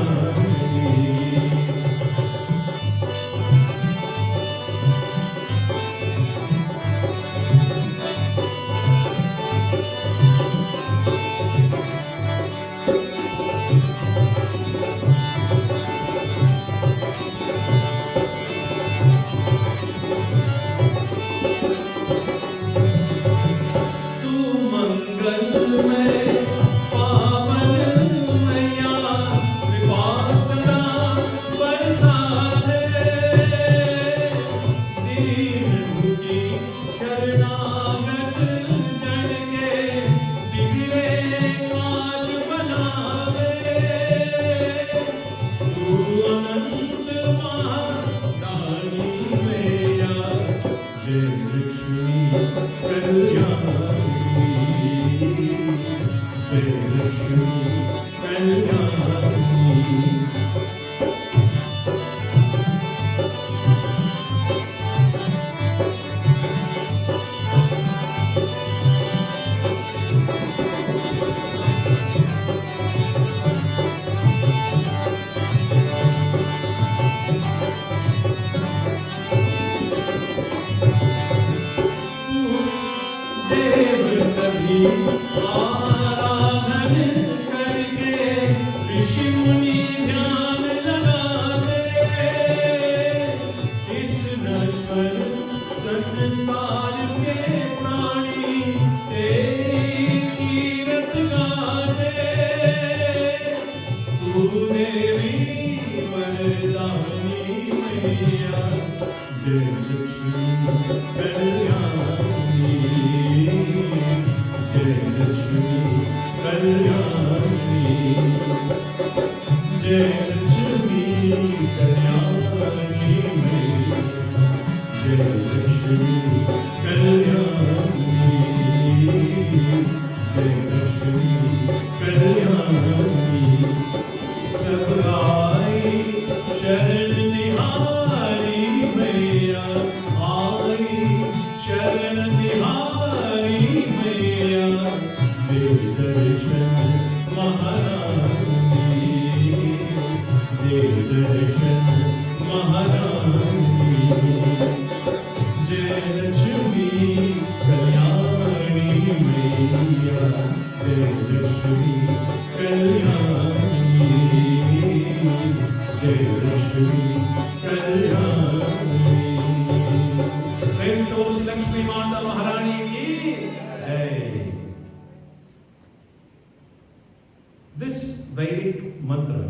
This Vedic mantra,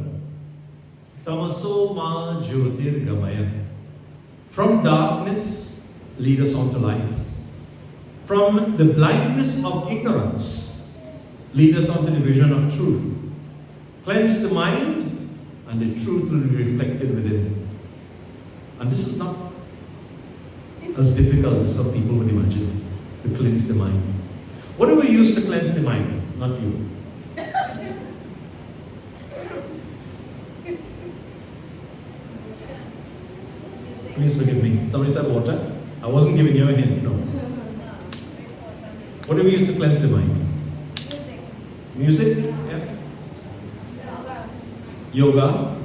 Tamaso Ma Jyotirgamaya, from darkness lead us on to light. From the blindness of ignorance, lead us onto the vision of truth. Cleanse the mind, and the truth will be reflected within. And this is not as difficult as some people would imagine, to cleanse the mind. What do we use to cleanse the mind? Not you. Please forgive me. Somebody said water. I wasn't giving you a hint, no. What do we use to cleanse the mind? Music? Yeah. Yoga.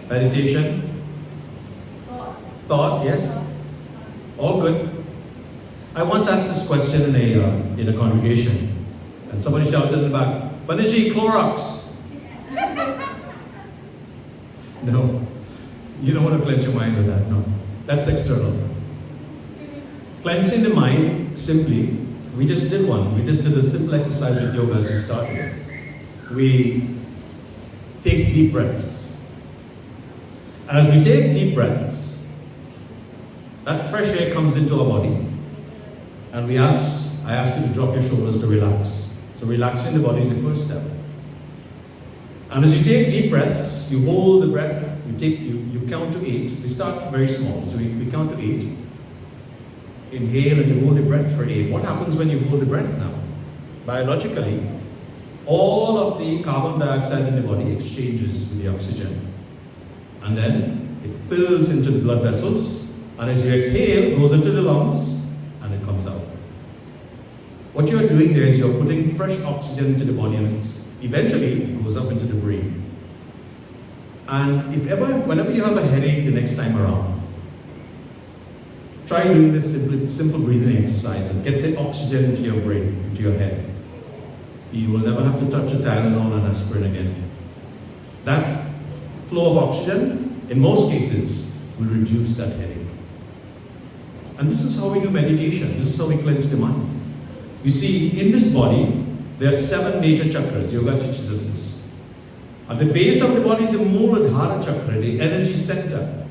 Meditation. Thought, yes. All good. I once asked this question in a congregation, and somebody shouted in the back, Banerjee, Clorox. No. You don't want to cleanse your mind with that, no. That's external. Cleansing the mind, simply, we just did one. We just did a simple exercise with yoga as we started. We take deep breaths. And as we take deep breaths, that fresh air comes into our body. And I ask you to drop your shoulders to relax. So relaxing the body is the first step. And as you take deep breaths, you hold the breath, you count to 8. We start very small, so we count to 8. Inhale and you hold the breath for 8. What happens when you hold the breath now? Biologically, all of the carbon dioxide in the body exchanges with the oxygen. And then it fills into the blood vessels, and as you exhale, it goes into the lungs, and it comes out. What you're doing there is you're putting fresh oxygen into the body, and eventually it goes up into the brain. And whenever you have a headache the next time around, try doing this simple breathing exercise and get the oxygen into your brain, into your head. You will never have to touch a Tylenol and aspirin again. That flow of oxygen, in most cases, will reduce that headache. And this is how we do meditation. This is how we cleanse the mind. You see, in this body, there are 7 major chakras. Yoga teaches us this. At the base of the body is the Muladhara chakra, the energy center,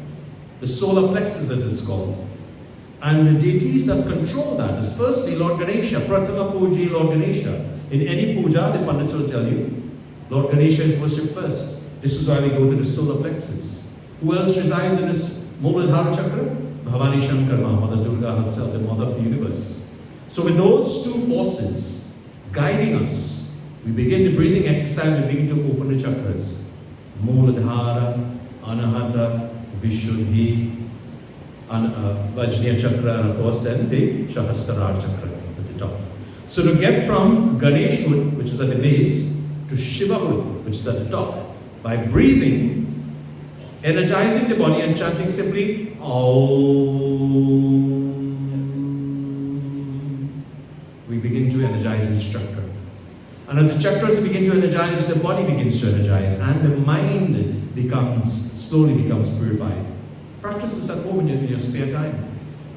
the solar plexus as it's called. And the deities that control that is firstly Lord Ganesha, Prathama Puji Lord Ganesha. In any puja, the Pandits will tell you, Lord Ganesha is worshipped first. This is why we go to the solar plexus. Who else resides in this Muladhara chakra? Bhavani Shankarma, Mother Durga herself, the mother of the universe. So with those two forces guiding us, we begin the breathing exercise, we begin to open the chakras. Muladhara, Anahata, Vishuddhi, Vajnaya chakra, and of course then the Sahasrara chakra at the top. So to get from Ganeshhood, which is at the base, to Shivahood, which is at the top, by breathing, energizing the body and chanting simply Om, we begin to energize each chakra. And as the chakras begin to energize, the body begins to energize, and the mind slowly becomes purified. Practice this at home in your spare time.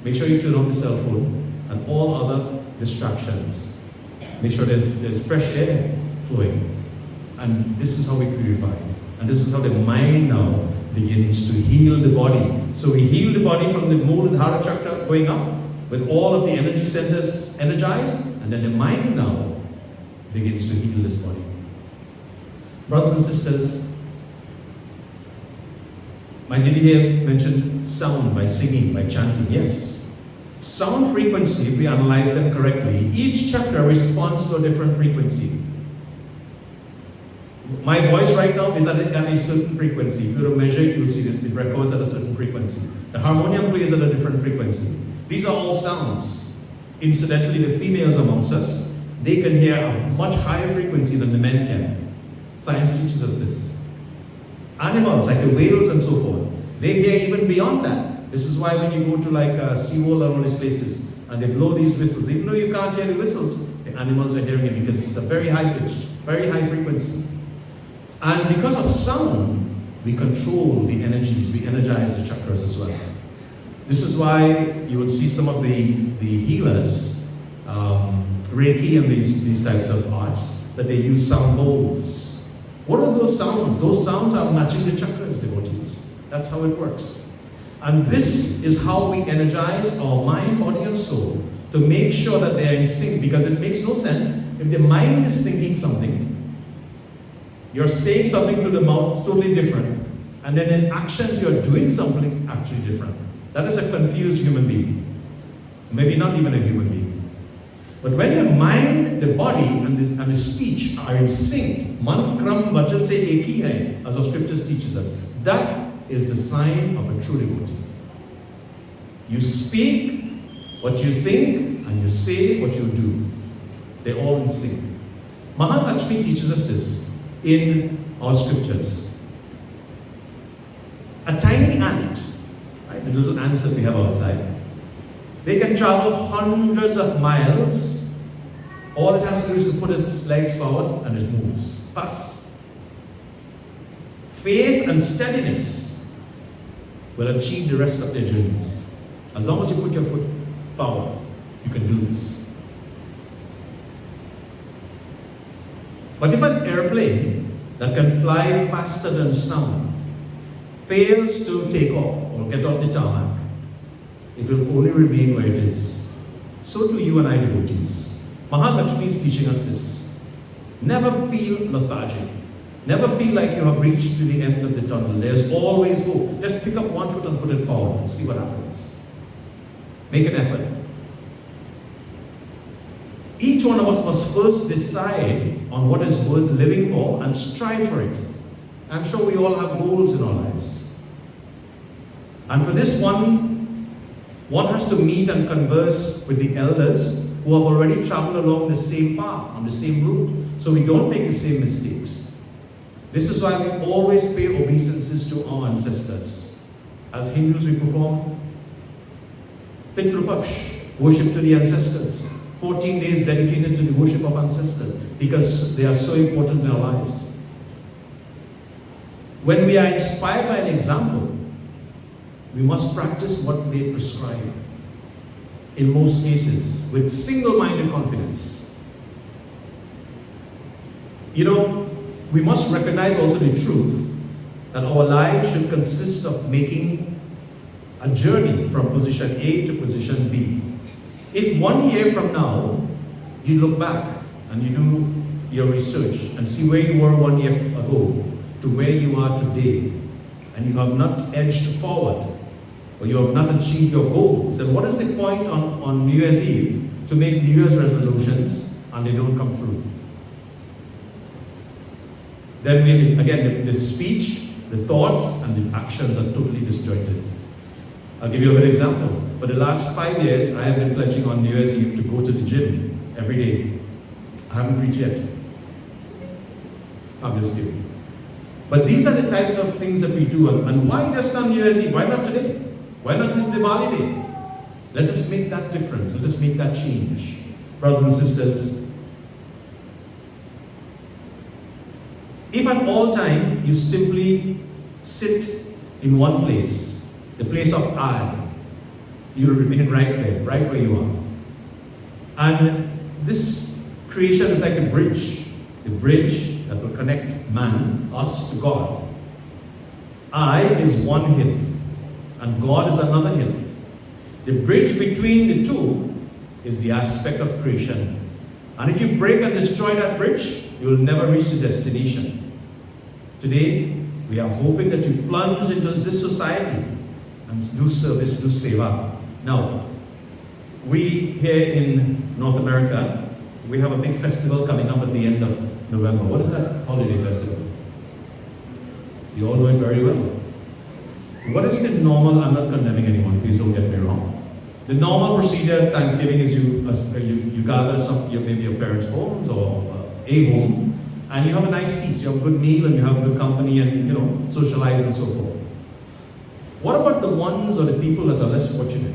Make sure you turn off the cell phone and all other distractions. Make sure there's fresh air flowing. And this is how we purify. And this is how the mind now begins to heal the body. So we heal the body from the Muladhara chakra going up with all of the energy centers energized, and then the mind now begins to heal this body. Brothers and sisters, my Didi here mentioned sound by singing, by chanting. Yes. Sound frequency, if we analyze them correctly, each chakra responds to a different frequency. My voice right now is at a certain frequency. If you were to measure it, you will see that it records at a certain frequency. The harmonium plays at a different frequency. These are all sounds. Incidentally, the females amongst us, they can hear a much higher frequency than the men can. Science teaches us this. Animals, like the whales and so forth, they hear even beyond that. This is why when you go to like SeaWorld and all these places, and they blow these whistles, even though you can't hear the whistles, the animals are hearing it because it's a very high pitched, very high frequency. And because of sound, we control the energies, we energize the chakras as well. This is why you will see some of the healers, Reiki and these types of arts, that they use sound bowls. What are those sounds? Those sounds are matching the chakras, devotees. That's how it works. And this is how we energize our mind, body, and soul to make sure that they are in sync, because it makes no sense if the mind is thinking something, you're saying something to the mouth totally different, and then in actions you're doing something actually different. That is a confused human being. Maybe not even a human being. But when the mind, the body, and the speech are in sync, man kram vachan se ek hi hai, as our scriptures teaches us, that is the sign of a true devotee. You speak what you think, and you say what you do. They're all in sync. Mahalakshmi teaches us this in our scriptures. A tiny ant, right, the little ants that we have outside, they can travel hundreds of miles. All it has to do is to put its legs forward and it moves fast. Faith and steadiness will achieve the rest of their journeys. As long as you put your foot forward, you can do this. But if an airplane that can fly faster than sound fails to take off or get off the tarmac, it will only remain where it is. So too you and I, devotees. Mahalakshmi is teaching us this. Never feel lethargic. Never feel like you have reached to the end of the tunnel. There's always hope. Just pick up one foot and put it forward and see what happens. Make an effort. Each one of us must first decide on what is worth living for and strive for it. I'm sure we all have goals in our lives. And for this one has to meet and converse with the elders who have already traveled along the same path, on the same route, so we don't make the same mistakes. This is why we always pay obeisances to our ancestors. As Hindus, we perform Pitrupaksh, worship to the ancestors. 14 days dedicated to the worship of ancestors, because they are so important in our lives. When we are inspired by an example, we must practice what they prescribe. In most cases, with single-minded confidence. You know, we must recognize also the truth that our lives should consist of making a journey from position A to position B. If 1 year from now, you look back and you do your research and see where you were 1 year ago to where you are today, and you have not edged forward, or you have not achieved your goals, then what is the point on New Year's Eve to make New Year's resolutions and they don't come through? Then again, the speech, the thoughts, and the actions are totally disjointed. I'll give you a good example. For the last 5 years, I have been pledging on New Year's Eve to go to the gym every day. I haven't reached yet. I'm just kidding. But these are the types of things that we do. And why just on New Year's Eve? Why not today? Why not on Diwali day? Let us make that difference. Let us make that change. Brothers and sisters, if at all time you simply sit in one place, the place of I, you will remain right there, right where you are. And this creation is like a bridge that will connect man, us, to God. I is one hill, and God is another hill. The bridge between the two is the aspect of creation. And if you break and destroy that bridge, you will never reach the destination. Today, we are hoping that you plunge into this society and do service, do seva. Now, we here in North America, we have a big festival coming up at the end of November. What is that holiday festival? You all know it very well. What is the normal? I'm not condemning anyone, please don't get me wrong. The normal procedure at Thanksgiving is you gather maybe your parents' homes or a home, and you have a nice feast. You have a good meal and you have good company and socialize and so forth. What about the ones or the people that are less fortunate,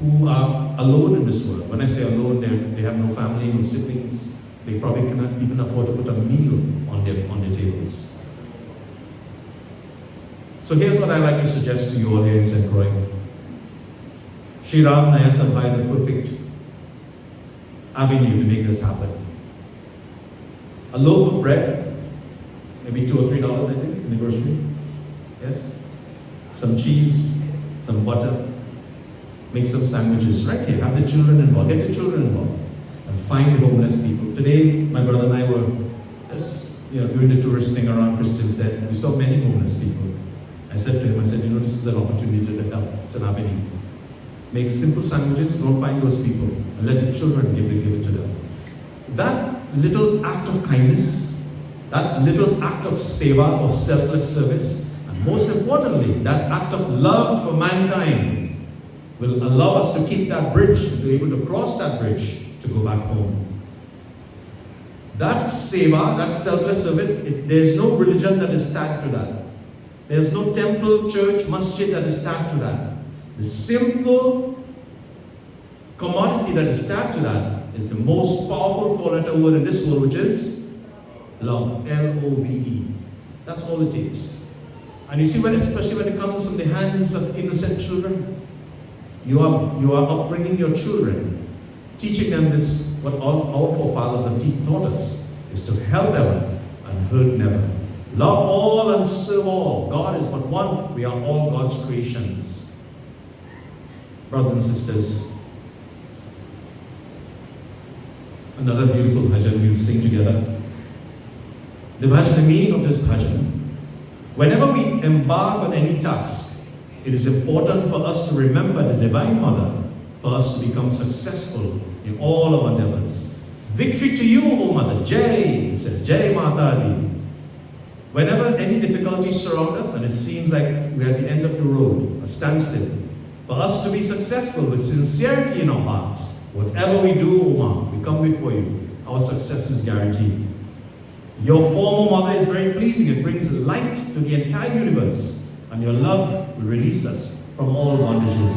who are alone in this world? When I say alone, they have no family, no siblings. They probably cannot even afford to put a meal on their tables. So here's what I like to suggest to you all here in St. Croix. Shri Naya Sabha is a perfect avenue to make this happen. A loaf of bread, maybe $2 or $3, I think, in the grocery. Yes? Some cheese, some butter, Make some sandwiches right here. Have the children involved. Get the children involved. And find homeless people. Today, my brother and I were just doing the tourist thing around Christians Day. We saw many homeless people. I said to him, this is an opportunity to help. It's an avenue. Make simple sandwiches, go find those people, and let the children give it to them. That little act of kindness, that little act of seva or selfless service, and most importantly, that act of love for mankind will allow us to keep that bridge, to be able to cross that bridge, to go back home. That seva, that selfless service, there's no religion that is tagged to that. There's no temple, church, masjid that is tagged to that. The simple commodity that is tagged to that is the most powerful four-letter word in this world, which is love. L-O-V-E. That's all it takes. And you see, especially when it comes from the hands of innocent children, you are upbringing your children, teaching them this, what all our forefathers have taught us, is to help ever and hurt never. Love all and serve all. God is but one. We are all God's creations. Brothers and sisters, another beautiful bhajan we'll sing together. The meaning of this bhajan, whenever we embark on any task, it is important for us to remember the Divine Mother for us to become successful in all our endeavors. Victory to you, O Mother. Jai, says Jai Mata Di. Whenever any difficulties surround us and it seems like we're at the end of the road, a standstill, for us to be successful with sincerity in our hearts, whatever we do, O Ma, we come before you, our success is guaranteed. Your form, O Mother, is very pleasing. It brings light to the entire universe, and your love will release us from all bondages.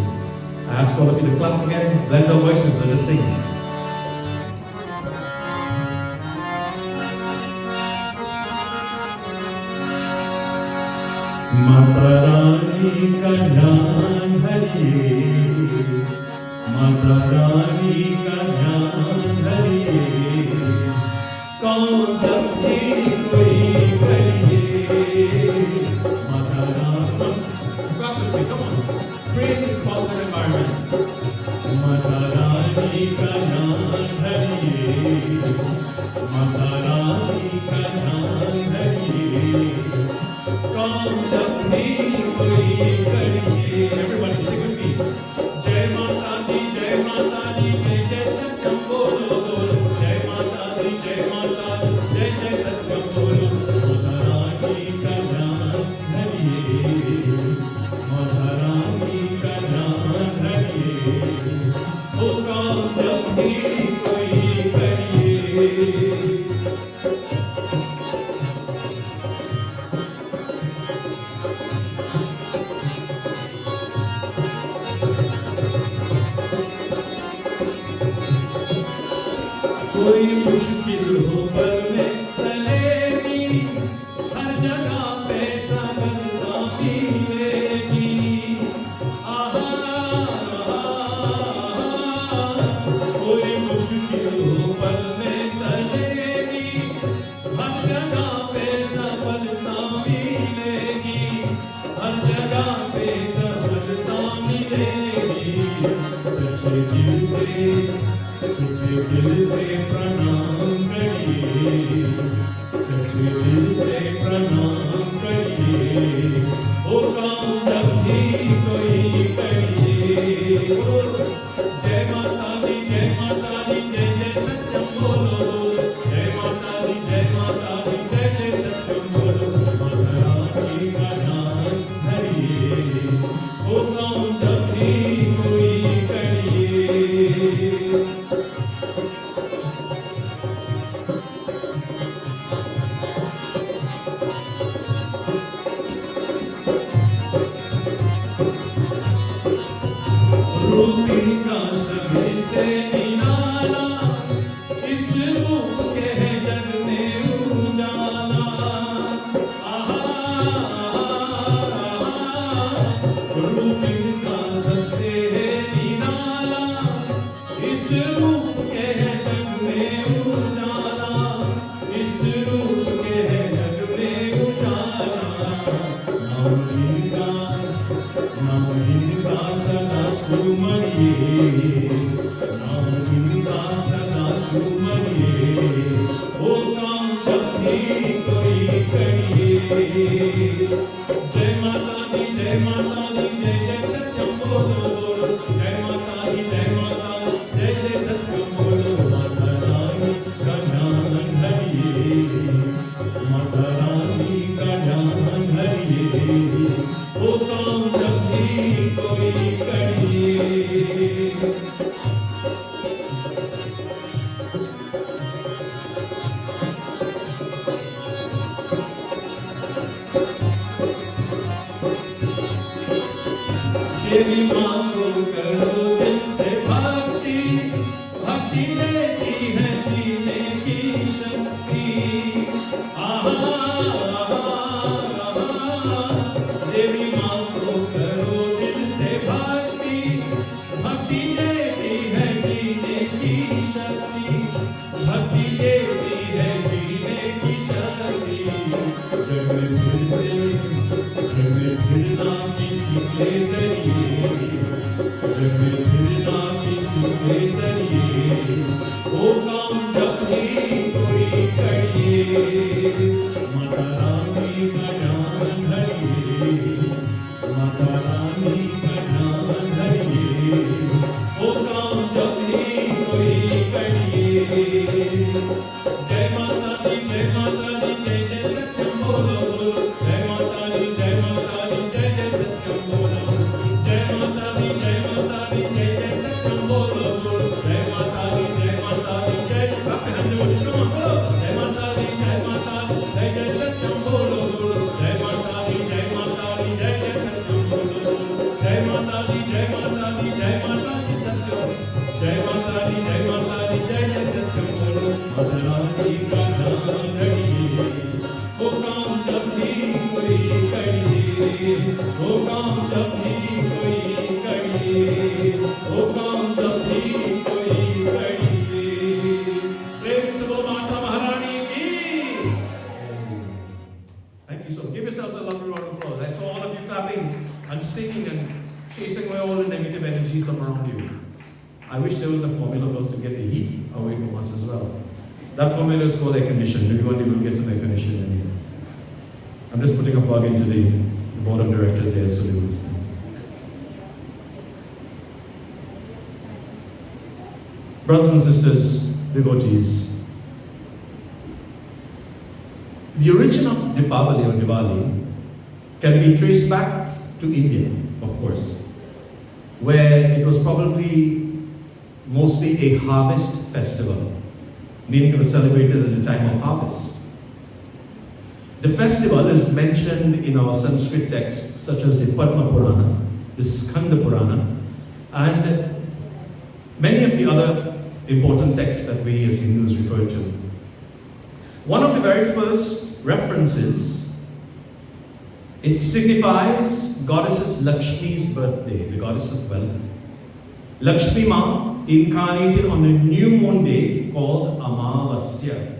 I ask all of you to clap again, blend our voices, let us sing. Mata Rani का ध्यान धरिए, माता रानी का ध्यान धरिए, कौन जब भी कोई करिए, Mata Rani, come on, create this positive environment. Mata Rani का ध्यान धरिए, माता रानी का ध्यान धरिए, everybody sing with me. Jai Mata Di, Jai Mata Di, Jai Jai Satyam Bolo Bolo. Jai Mata Di, Jai Mata Di, Jai Jai Satyam Bolo. Mata Rani ka jaan dhariye, Mata Rani ka jaan dhariye, O kaun jab bhi koi kariye. कोई मुश्किल हो पल में चलेगी, हर जगह पे सफलता मिलेगी। कोई मुश्किल हो पल में चलेगी, हर जगह पे सफलता मिलेगी, हर जगह पे सफलता मिलेगी। सच्चे दिल से प्रणाम करिए, सच्चे दिल से प्रणाम करिए, ओ काम जब भी कोई करिए। जय माता दी, जय माता दी, जय जय सत्यम बोलो। जय माता दी, जय माता दी, जय जय सत्यम बोलो। माता रानी का ध्यान धरिए, ओ काम जब भी कोई करिए। Suman जय माता दी जय माता दी जय जय सत्यम बोलो बोलो जय माता दी जय माता दी जय जय सत्यम बोलो माता रानी का ध्यान धरिए माता रानी का ध्यान धरिए वो काम जब भी कोई करिए देवी माँ को करो दिल से भक्ति भक्ति देती है जीने की शक्ति देवी माँ को करो दिल से भक्ति भक्ति देती है जीने की शक्ति भक्ति देती है जीने की शक्ति जग में फिरना किसी से डरिए जग में फिरना किसी से डरिए वो काम जब भी कोई करिए माता रानी का ध्यान धरिए माता रानी का ध्यान धरिए वो काम जब भी कोई करिए जय माता दी जय जय सत्यम बोलो बोलो जय माता दी जय जय सत्यम बोलो जय माता दी जय जय सत्यम बोलो बोलो जय माता दी जय जय बोलो जय माता दी जय जय सत्यम बोलो बोलो जय माता दी जय जय सत्यम बोलो जय माता दी जय सत्यम जय माता दी जय जय सत्यम बोलो माता रानी का ध्यान धरिए वो काम जब भी कोई करिए वो काम जब भी कोई करिए वो काम जब भी कोई करिए प्रेम से बोलो माता महारानी की Thank you so much. Give yourselves a lovely round of applause. I saw all of you clapping and singing and chasing away all the negative energies from around you. I wish there was a formula for us to get the heat away from us as well. That formula is called air condition. Maybe one day we'll get some air condition in here. I'm just putting a plug into the board of directors here so they will listen. Brothers and sisters, devotees, the origin of Deepavali or Diwali can be traced back to India, of course, where it was probably mostly a harvest festival, meaning it was celebrated at the time of harvest. The festival is mentioned in our Sanskrit texts such as the Padma Purana, the Skanda Purana, and many of the other important texts that we as Hindus refer to. One of the very first references, it signifies goddess Lakshmi's birthday, the goddess of wealth. Lakshmi Ma incarnated on a new moon day called Amavasya.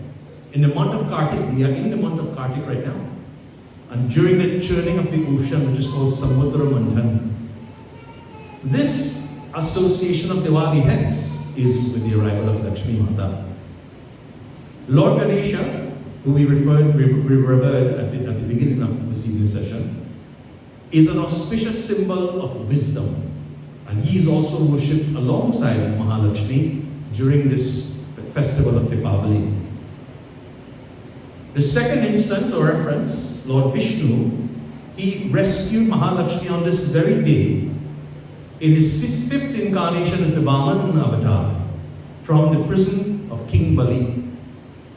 In the month of Kartik, we are in the month of Kartik right now. And during the churning of the ocean, which is called Samudra Manthan, this association of Diwali hence is with the arrival of Lakshmi Mata. Lord Ganesha, who we revered at the beginning of this evening's session, is an auspicious symbol of wisdom. And he is also worshipped alongside Mahalakshmi during this festival of Deepavali. The second instance or reference, Lord Vishnu, he rescued Mahalakshmi on this very day in his fifth incarnation as the Vaman avatar from the prison of King Bali.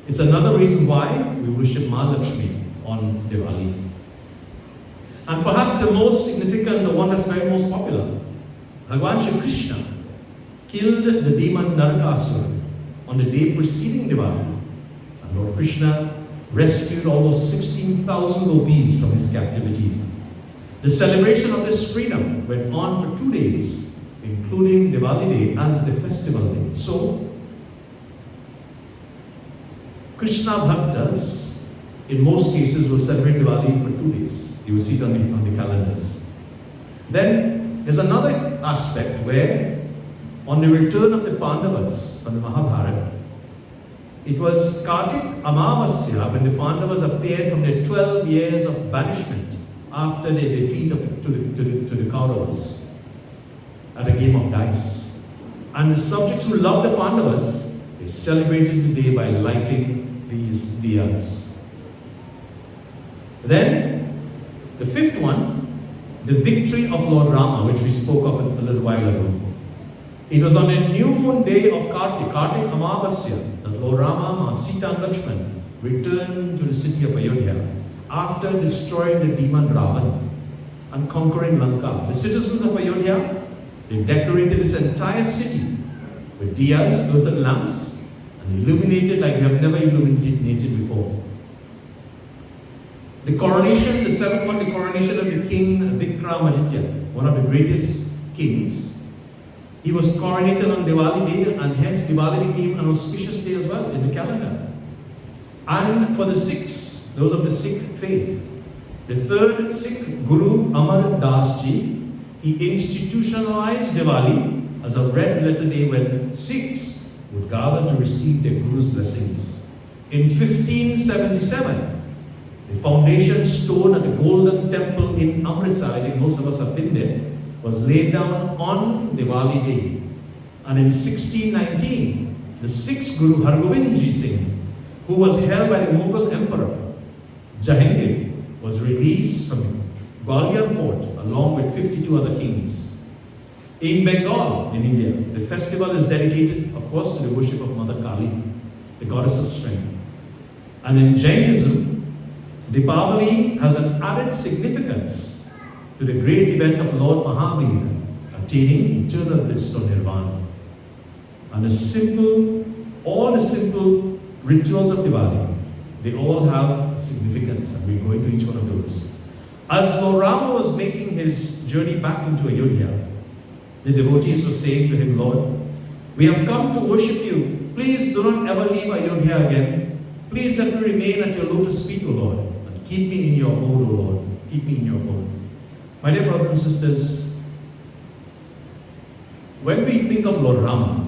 It's another reason why we worship Mahalakshmi on Diwali. And perhaps the most significant, the one that's very most popular, Bhagwan Shri Krishna killed the demon Narakasura on the day preceding Diwali. And Lord Krishna rescued almost 16,000 gopis from his captivity. The celebration of this freedom went on for 2 days, including Diwali day as the festival day. So, Krishna Bhaktas, in most cases, will celebrate Diwali for 2 days. You will see it on the calendars. Then, there's another aspect where, on the return of the Pandavas from the Mahabharata, It was Kartik Amavasya when the Pandavas appeared from their 12 years of banishment after their defeat to the Kauravas at a game of dice. And the subjects who loved the Pandavas, they celebrated the day by lighting these diyas. Then, the fifth one, the victory of Lord Rama, which we spoke of a little while ago. It was on a new moon day of Kartik Amavasya, that Lord Rama, Sita and Lakshman returned to the city of Ayodhya after destroying the demon Ravan and conquering Lanka. The citizens of Ayodhya, they decorated this entire city with diyas, earthen lamps, and illuminated like we have never illuminated before. The coronation, the seventh one, the coronation of the king Vikramaditya, one of the greatest kings. He was coronated on Diwali day, and hence Diwali became an auspicious day as well in the calendar. And for the Sikhs, those of the Sikh faith, the third Sikh Guru Amar Das Ji, he institutionalized Diwali as a red letter day when Sikhs would gather to receive their Guru's blessings. In 1577, the foundation stone at the Golden Temple in Amritsar, I think most of us have been there, was laid down on Diwali day. And in 1619, the sixth Guru Hargobind Ji Singh, who was held by the Mughal Emperor Jahangir, was released from Gwalior Fort along with 52 other kings. In Bengal, in India, the festival is dedicated, of course, to the worship of Mother Kali, the goddess of strength. And in Jainism, Deepavali has an added significance to the great event of Lord Mahavira attaining eternal bliss or nirvana. And all the simple rituals of Diwali, they all have significance, and we'll go into each one of those. As Lord Rama was making his journey back into Ayodhya, the devotees were saying to him, Lord, we have come to worship you. Please do not ever leave Ayodhya again. Please let me remain at your lotus feet, O Lord, and keep me in your abode, O Lord. Keep me in your abode. My dear brothers and sisters, when we think of Lord Rama,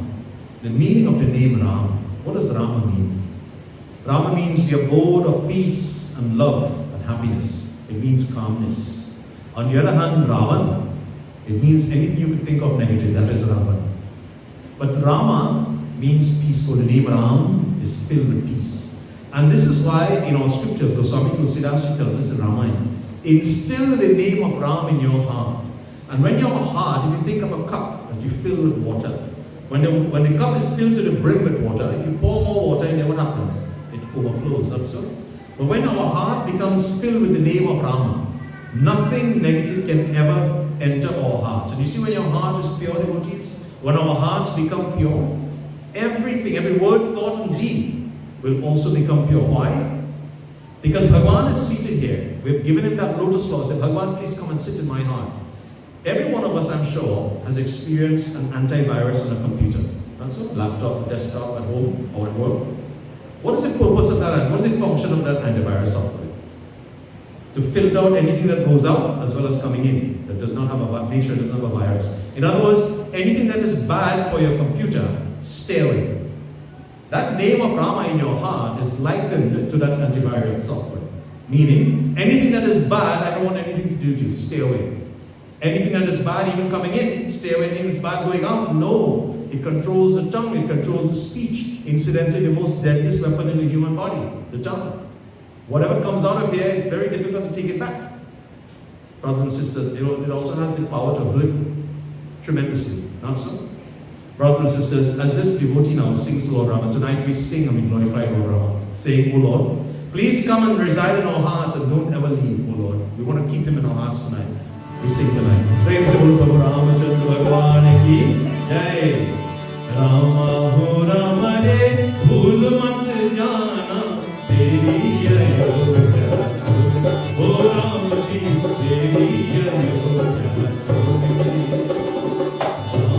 the meaning of the name Ram, what does Rama mean? Rama means the abode of peace and love and happiness. It means calmness. On the other hand, Ravan, it means anything you could think of negative, that is Ravan. But Rama means peaceful. The name Ram is filled with peace. And this is why in our scriptures, Goswami Tulsidas tells us in Ramayana, instill the name of Ram in your heart. And when your heart, if you think of a cup that you fill with water, when the cup is filled to the brim with water, if you pour more water in there, what happens? It overflows, not so? But when our heart becomes filled with the name of Rama, nothing negative can ever enter our hearts. And you see when your heart is pure, devotees, when our hearts become pure, everything, every word, thought and deed will also become pure. Why? Because Bhagavan is seated here. We've given him that lotus flower. Said, Bhagavan, please come and sit in my heart. Every one of us, I'm sure, has experienced an antivirus on a computer. Not so? Laptop, desktop, at home, or at work. What is the purpose of that? What is the function of that antivirus software? To filter out anything that goes out as well as coming in. That does not have a, make sure it doesn't have a virus. In other words, anything that is bad for your computer, stay away. That name of Rama in your heart is likened to that antivirus software. Meaning, anything that is bad, I don't want anything to do with you, stay away. Anything that is bad even coming in, stay away. Anything that is bad going out, no. It controls the tongue, it controls the speech. Incidentally, the most deadliest weapon in the human body, the tongue. Whatever comes out of here, it's very difficult to take it back. Brothers and sisters, it also has the power to hurt tremendously, not so? Brothers and sisters, as this devotee now sings to Lord Rama, tonight we sing and we glorify Lord Rama, saying, O Lord, please come and reside in our hearts and don't ever leave, O Lord. We want to keep him in our hearts tonight. We sing tonight. Praise the Lord of Ramachandra Bhagwan ki Jai. Rama ho Rama re, bhool mat jana, teri ayodhya. Ho Rama ji, teri ayodhya.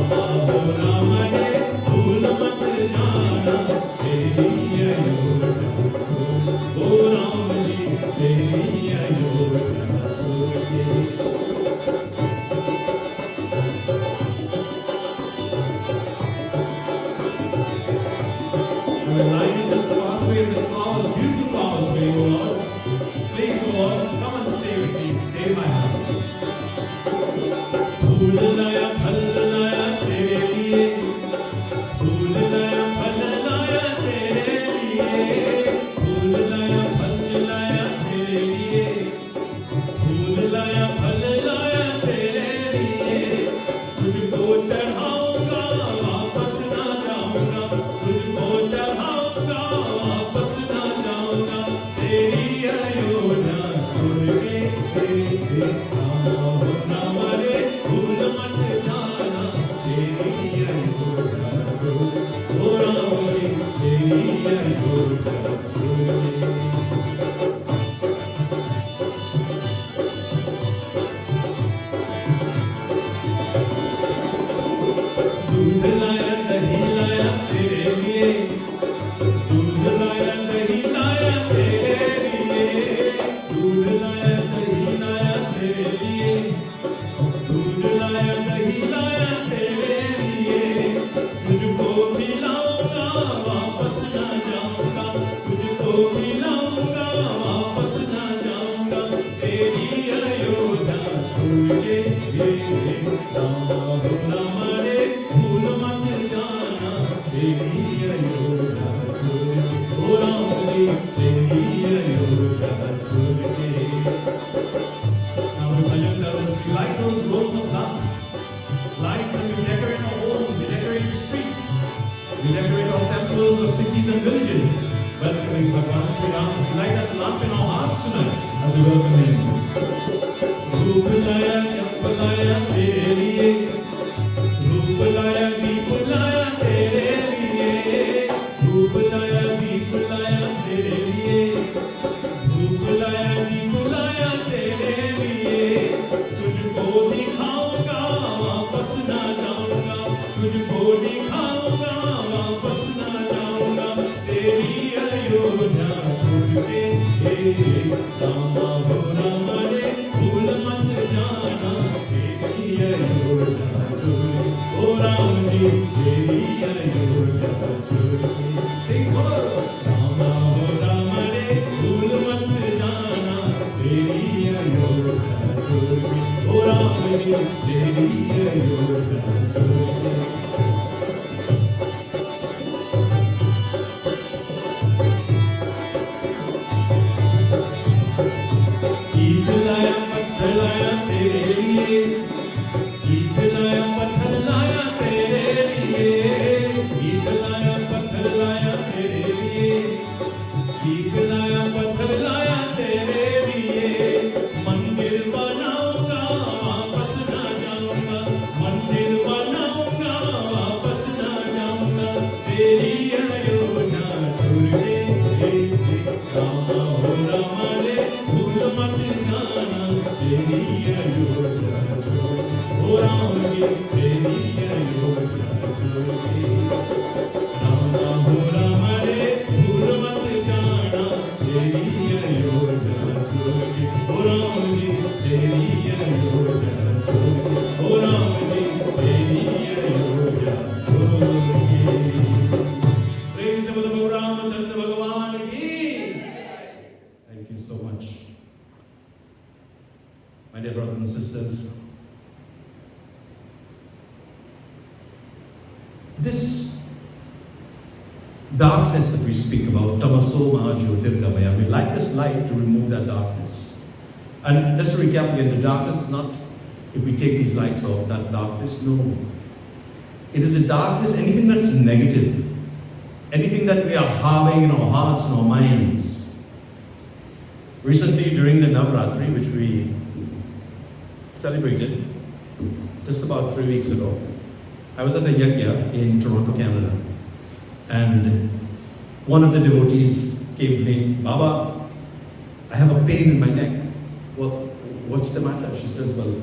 Rama ho Rama re, bhool mat jana, teri ayodhya. Ho Rama ji, teri ayodhya. Light This darkness that we speak about, tamaso mahajyotirgamaya, we like this light to remove that darkness. And let's recap again, the darkness is not, if we take these lights off, that darkness, no. It is a darkness, anything that's negative, anything that we are harboring in our hearts and our minds. Recently, during the Navratri, which we celebrated just about 3 weeks ago, I was at a yajna in Toronto, Canada, and one of the devotees came to me, Baba, I have a pain in my neck. Well, what's the matter? She says, well,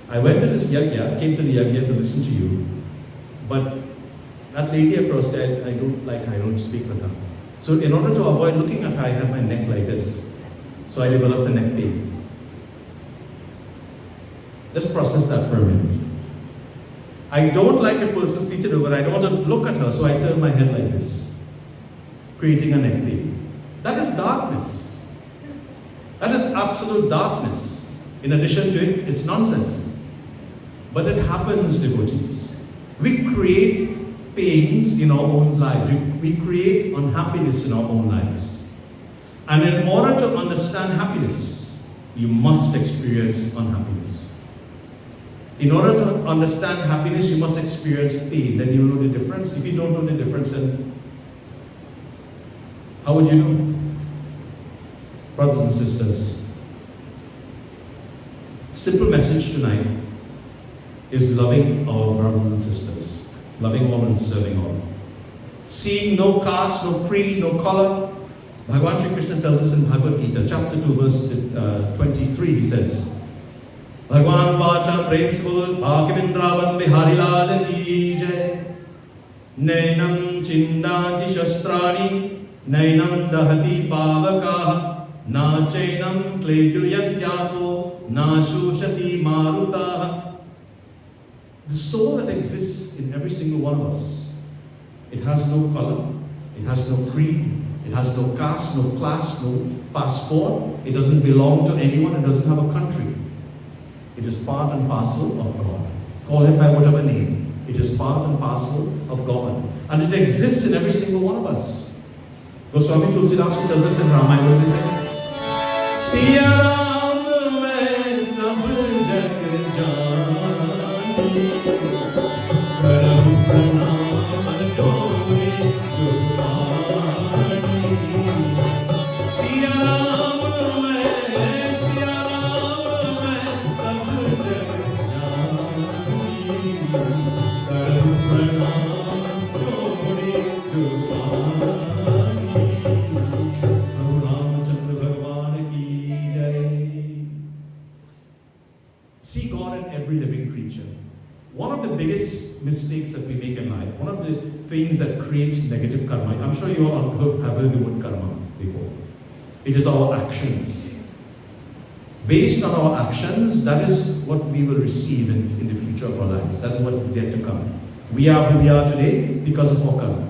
I went to this yajna, came to the yajna to listen to you, but that lady across there, I don't speak with her. So in order to avoid looking at her, I had my neck like this. So I developed a neck pain. Let's process that for a minute. I don't like a person seated over, I don't want to look at her, so I turn my head like this, creating a neck pain. That is darkness. That is absolute darkness. In addition to it, it's nonsense. But it happens, devotees. We create pains in our own lives. We create unhappiness in our own lives. And in order to understand happiness, you must experience unhappiness. In order to understand happiness, you must experience pain. Then you know the difference. If you don't know the difference, then how would you know? Brothers and sisters, simple message tonight is loving our brothers and sisters, loving all and serving all. Seeing no caste, no creed, no color. Bhagavan Shri Krishna tells us in Bhagavad Gita, chapter 2, verse 23, he says, Bhagavan Vacha Premsful Bhakivindra Bihari Lal Ki Jai Nainam Chindanti Shastrani Nainam Dahati Pavakaha Na Chainam Kleduyantyapo Na Shushati Marutaha. The soul that exists in every single one of us, it has no color, it has no creed, it has no caste, no class, no passport, it doesn't belong to anyone, it doesn't have a country. It is part and parcel of God. Call it by whatever name. It is part and parcel of God. And it exists in every single one of us. Goswami Tulsidas tells us in Rama, what does he say? Siya Ram mein sab jag jaani, karam pranam dori jupani. Siya Ram mein sab jag jaani, karam pranam dori jupani. See God in every living creature. One of the biggest mistakes that we make in life, one of the things that creates negative karma, I'm sure you all have heard the word karma before. It is our actions. Based on our actions, that is what we will receive in the future of our lives. That is what is yet to come. We are who we are today because of our karma.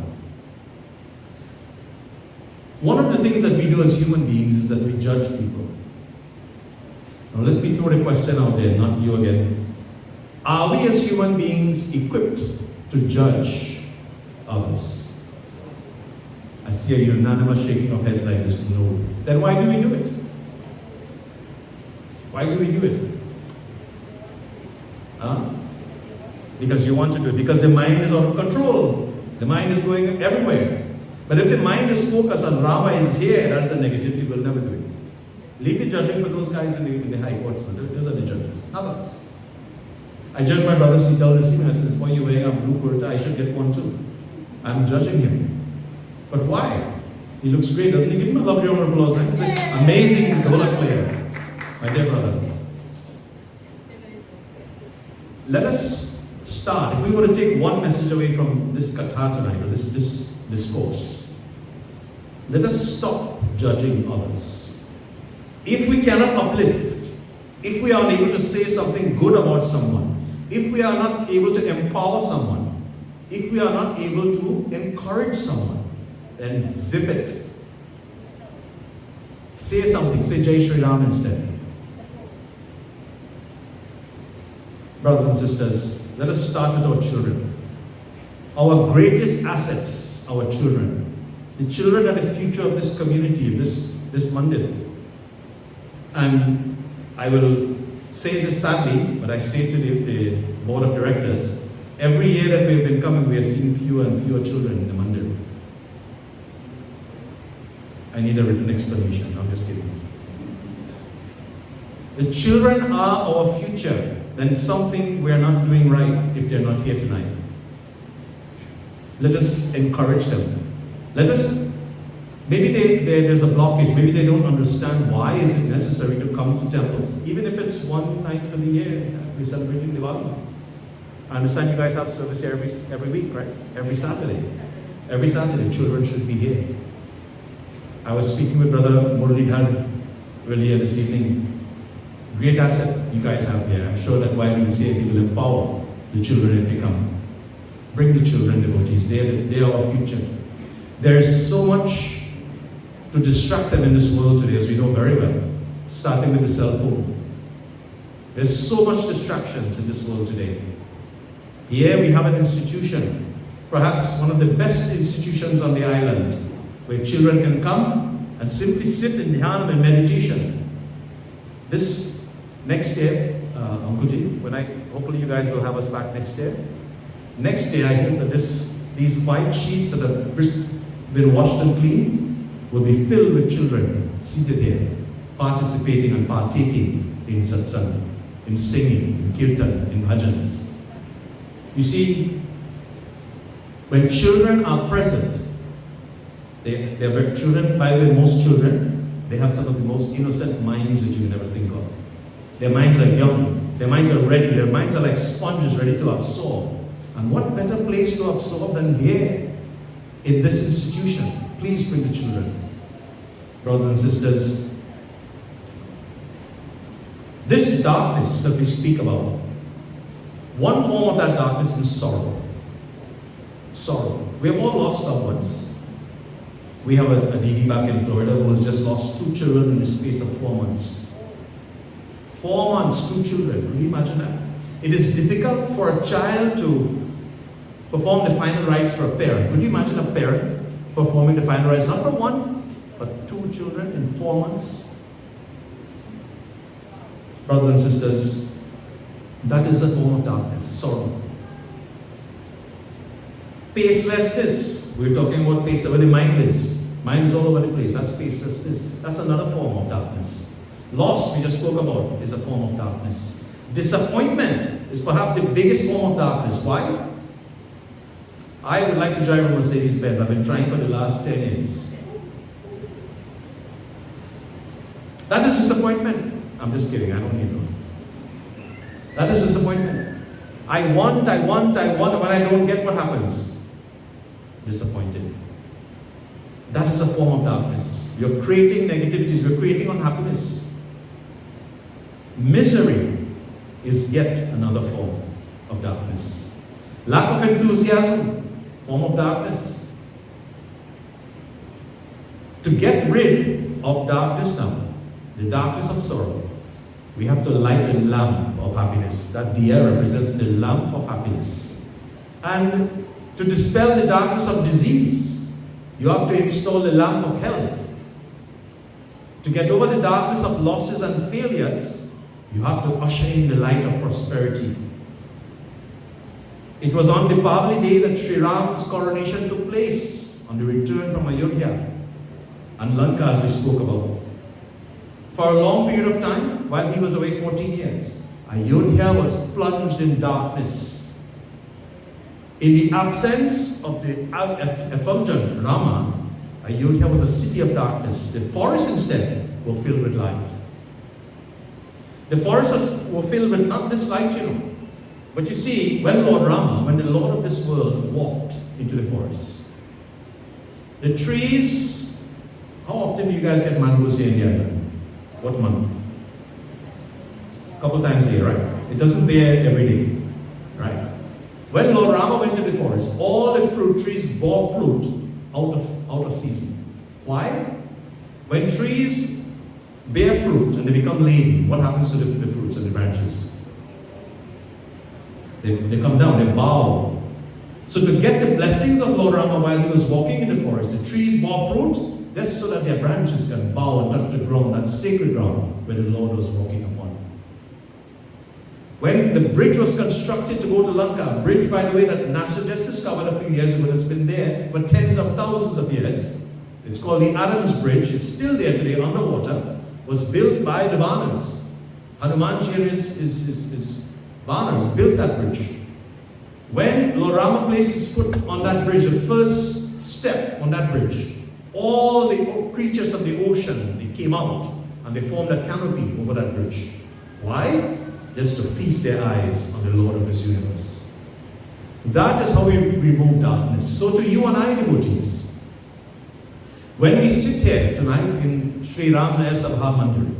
One of the things that we do as human beings is that we judge people. Now let me throw the question out there, not you again. Are we as human beings equipped to judge others? I see a unanimous shaking of heads like this. No. Then why do we do it? Why do we do it? Huh? Because you want to do it. Because the mind is out of control. The mind is going everywhere. But if the mind is focused on Rama is here, that's a negative, you will never do it. Leave the judging for those guys in the high courts. Those are the judges, not us. I judge my brother Sital this evening. I says, boy, you're wearing a blue kurta, I should get one too. I'm judging him. But why? He looks great, doesn't he? Give him a lovely round of applause. Amazing dhola player, my dear brother. Let us start. If we were to take one message away from this katha tonight, or this discourse, let us stop judging others. If we cannot uplift, if we are unable to say something good about someone, if we are not able to empower someone, if we are not able to encourage someone, then zip it. Say something, say Jai Shri Ram instead. Brothers and sisters, let us start with our children. Our greatest assets, our children. The children are the future of this community, this Mandir. And I will say this sadly, but I say to the board of directors, every year that we've been coming, we are seeing fewer and fewer children in the Mandir. I need a written explanation, I'm just kidding. The children are our future. Then something we are not doing right if they're not here tonight. Let us encourage them. Let us, maybe there's a blockage, maybe they don't understand why is it necessary to come to temple, even if it's one night for the year. We're celebrating Diwali. I understand you guys have service here every week, right? Every Saturday. Every Saturday, children should be here. I was speaking with Brother Muralidhar earlier this evening. Great asset you guys have here. I'm sure that while he's here, he will empower the children if they come. Bring the children devotees. They are our future. There is so much to distract them in this world today, as we know very well, starting with the cell phone. There's so much distractions in this world today. Here we have an institution, perhaps one of the best institutions on the island, where children can come and simply sit in dhyan and meditation. This next year, Ankuji, hopefully you guys will have us back next year. Next day, I hope that these white sheets that have been washed and cleaned will be filled with children seated here, participating and partaking in Satsangh. in singing, in kirtan, in bhajans. You see, when children are present, children, by the way, most children, they have some of the most innocent minds that you can ever think of. Their minds are young, their minds are ready, their minds are like sponges ready to absorb. And what better place to absorb than here, in this institution? Please bring the children. Brothers and sisters, this darkness that we speak about, one form of that darkness is sorrow. Sorrow. We have all lost loved ones. We have a Didi back in Florida who has just lost 2 children in the space of 4 months. 4 months, 2 children. Can you imagine that? It is difficult for a child to perform the final rites for a parent. Could you imagine a parent performing the final rites, not for 1, but 2 children in 4 months? Brothers and sisters, that is a form of darkness, sorrow. Pacelessness. We're talking about pace, where the mind is. Mind is all over the place. That's pacelessness. That's another form of darkness. Loss, we just spoke about, is a form of darkness. Disappointment is perhaps the biggest form of darkness. Why? I would like to drive a Mercedes-Benz. I've been trying for the last 10 years. That is disappointment. I'm just kidding. I don't need one. That is disappointment. I want, and when I don't get, what happens? Disappointed. That is a form of darkness. You're creating negativities. You're creating unhappiness. Misery is yet another form of darkness. Lack of enthusiasm, form of darkness. To get rid of darkness now, the darkness of sorrow, we have to light the lamp of happiness. That diya represents the lamp of happiness. And to dispel the darkness of disease, you have to install the lamp of health. To get over the darkness of losses and failures, you have to usher in the light of prosperity. It was on the Diwali day that Shri Rama's coronation took place, on the return from Ayodhya and Lanka, as we spoke about. For a long period of time, while he was away 14 years, Ayodhya was plunged in darkness. In the absence of the effulgent Rama, Ayodhya was a city of darkness. The forests instead were filled with light. The forests were filled with not this light, but you see, when Lord Rama, when the Lord of this world walked into the forest, the trees, how often do you guys get mangoes here in the island? What month? A couple times a year, right? It doesn't bear every day, right? When Lord Rama went to the forest, all the fruit trees bore fruit out of season. Why? When trees bear fruit and they become laden, what happens to the fruits and the branches? They come down, they bow. So to get the blessings of Lord Rama while he was walking in the forest, the trees bore fruit, just so that their branches can bow and touch the ground, that sacred ground where the Lord was walking upon. When the bridge was constructed to go to Lanka, a bridge, by the way, that NASA just discovered a few years ago, that's been there for tens of thousands of years. It's called the Adams Bridge. It's still there today, underwater. Was built by the Vanas. Hanuman and his Vanas built that bridge. When Lord Rama placed his foot on that bridge, the first step on that bridge, all the creatures of the ocean, they came out and they formed a canopy over that bridge. Why? Just to feast their eyes on the Lord of this universe. That is how we remove darkness. So to you and I, devotees, when we sit here tonight in Shri Naya Sabha Mandir,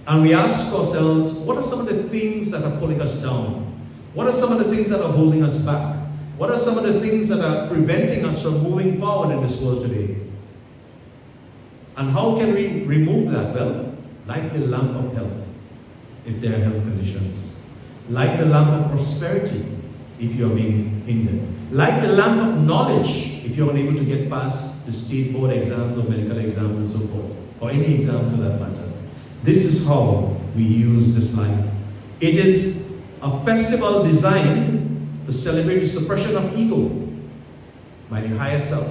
and we ask ourselves, what are some of the things that are pulling us down? What are some of the things that are holding us back? What are some of the things that are preventing us from moving forward in this world today? And how can we remove that? Well, light the lamp of health, if there are health conditions. Light the lamp of prosperity, if you are being hindered. Light the lamp of knowledge, if you're unable to get past the state board exams or medical exams and so forth, or any exams for that matter. This is how we use this light. It is a festival designed to celebrate the suppression of ego by the higher self.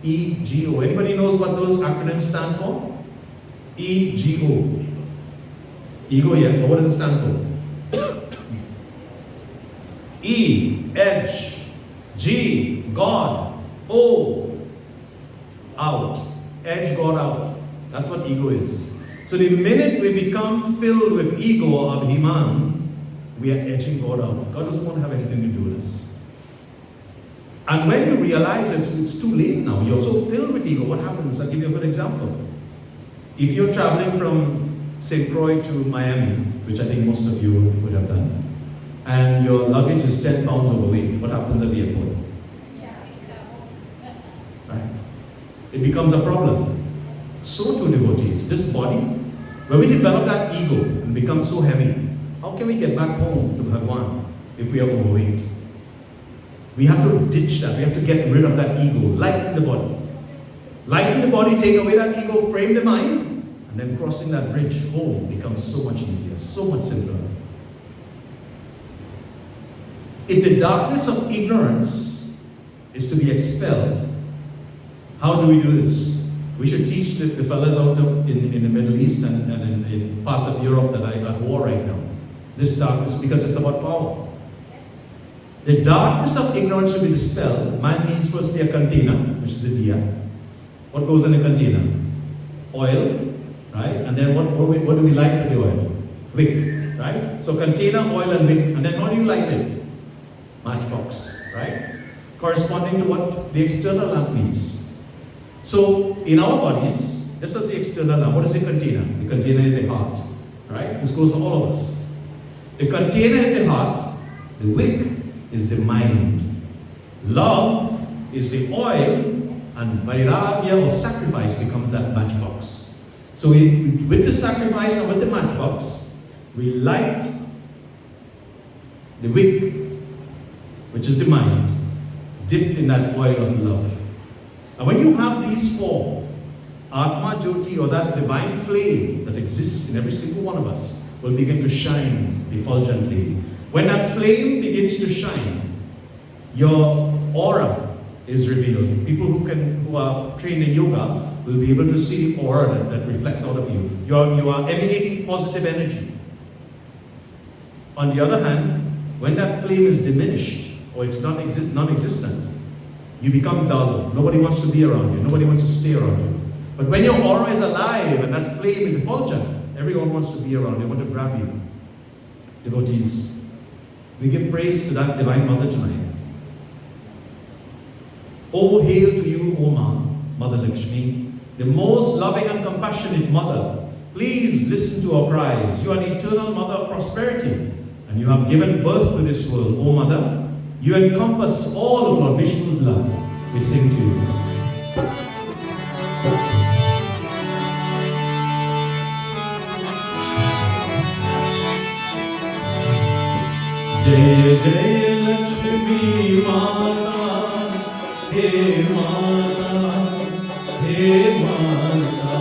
E-G-O. Anybody knows what those acronyms stand for? E-G-O. Ego, yes, but what does it stand for? E, edge. G, God. O, out. Edge, God, out. That's what ego is. So the minute we become filled with ego or Abhiman, we are edging God out. God doesn't want to have anything to do with us. And when you realize it, it's too late now. You're so filled with ego. What happens? I'll give you a good example. If you're traveling from, say, Croix to Miami, which I think most of you would have done, and your luggage is 10 pounds overweight, what happens at the airport? Right? It becomes a problem. So too devotees, this body, when we develop that ego and become so heavy, how can we get back home to Bhagwan if we are overweight? We have to ditch that. We have to get rid of that ego. Lighten the body. Lighten the body, take away that ego, frame the mind, and then crossing that bridge home becomes so much easier, so much simpler. If the darkness of ignorance is to be expelled, how do we do this? We should teach the fellas out in the Middle East and in parts of Europe that are at war right now. This darkness, because it's about power. The darkness of ignorance should be dispelled. Man needs firstly a container, which is a diya. What goes in a container? Oil, right? And then what do we light with the oil? Wick, right? So container, oil and wick. And then how do you light it? Matchbox, right? Corresponding to what the external lamp needs. So in our bodies, this is the external lamp. What is the container? The container is the heart, right? This goes for all of us. The container is the heart. The wick is the mind. Love is the oil, and vairagya or sacrifice becomes that matchbox. So with the sacrifice and with the matchbox, we light the wick, which is the mind, dipped in that oil of love. And when you have these four, Atma Jyoti, or that divine flame that exists in every single one of us, will begin to shine effulgently. When that flame begins to shine, your aura is revealed. People who are trained in yoga will be able to see the aura that reflects out of you. You are emanating positive energy. On the other hand, when that flame is diminished or it's non-existent, you become dull. Nobody wants to be around you. Nobody wants to stay around you. But when your aura is alive and that flame is effulgent, everyone wants to be around you. They want to grab you. Devotees, we give praise to that Divine Mother tonight. Oh, hail to you, O Ma, Mother Lakshmi, the most loving and compassionate Mother. Please listen to our cries. You are the eternal Mother of prosperity, and you have given birth to this world. O Mother, you encompass all of Lord Vishnu's love. We sing to you. Jaya Jaya Lakshmi Mata, Hey Mata, Hey Mata.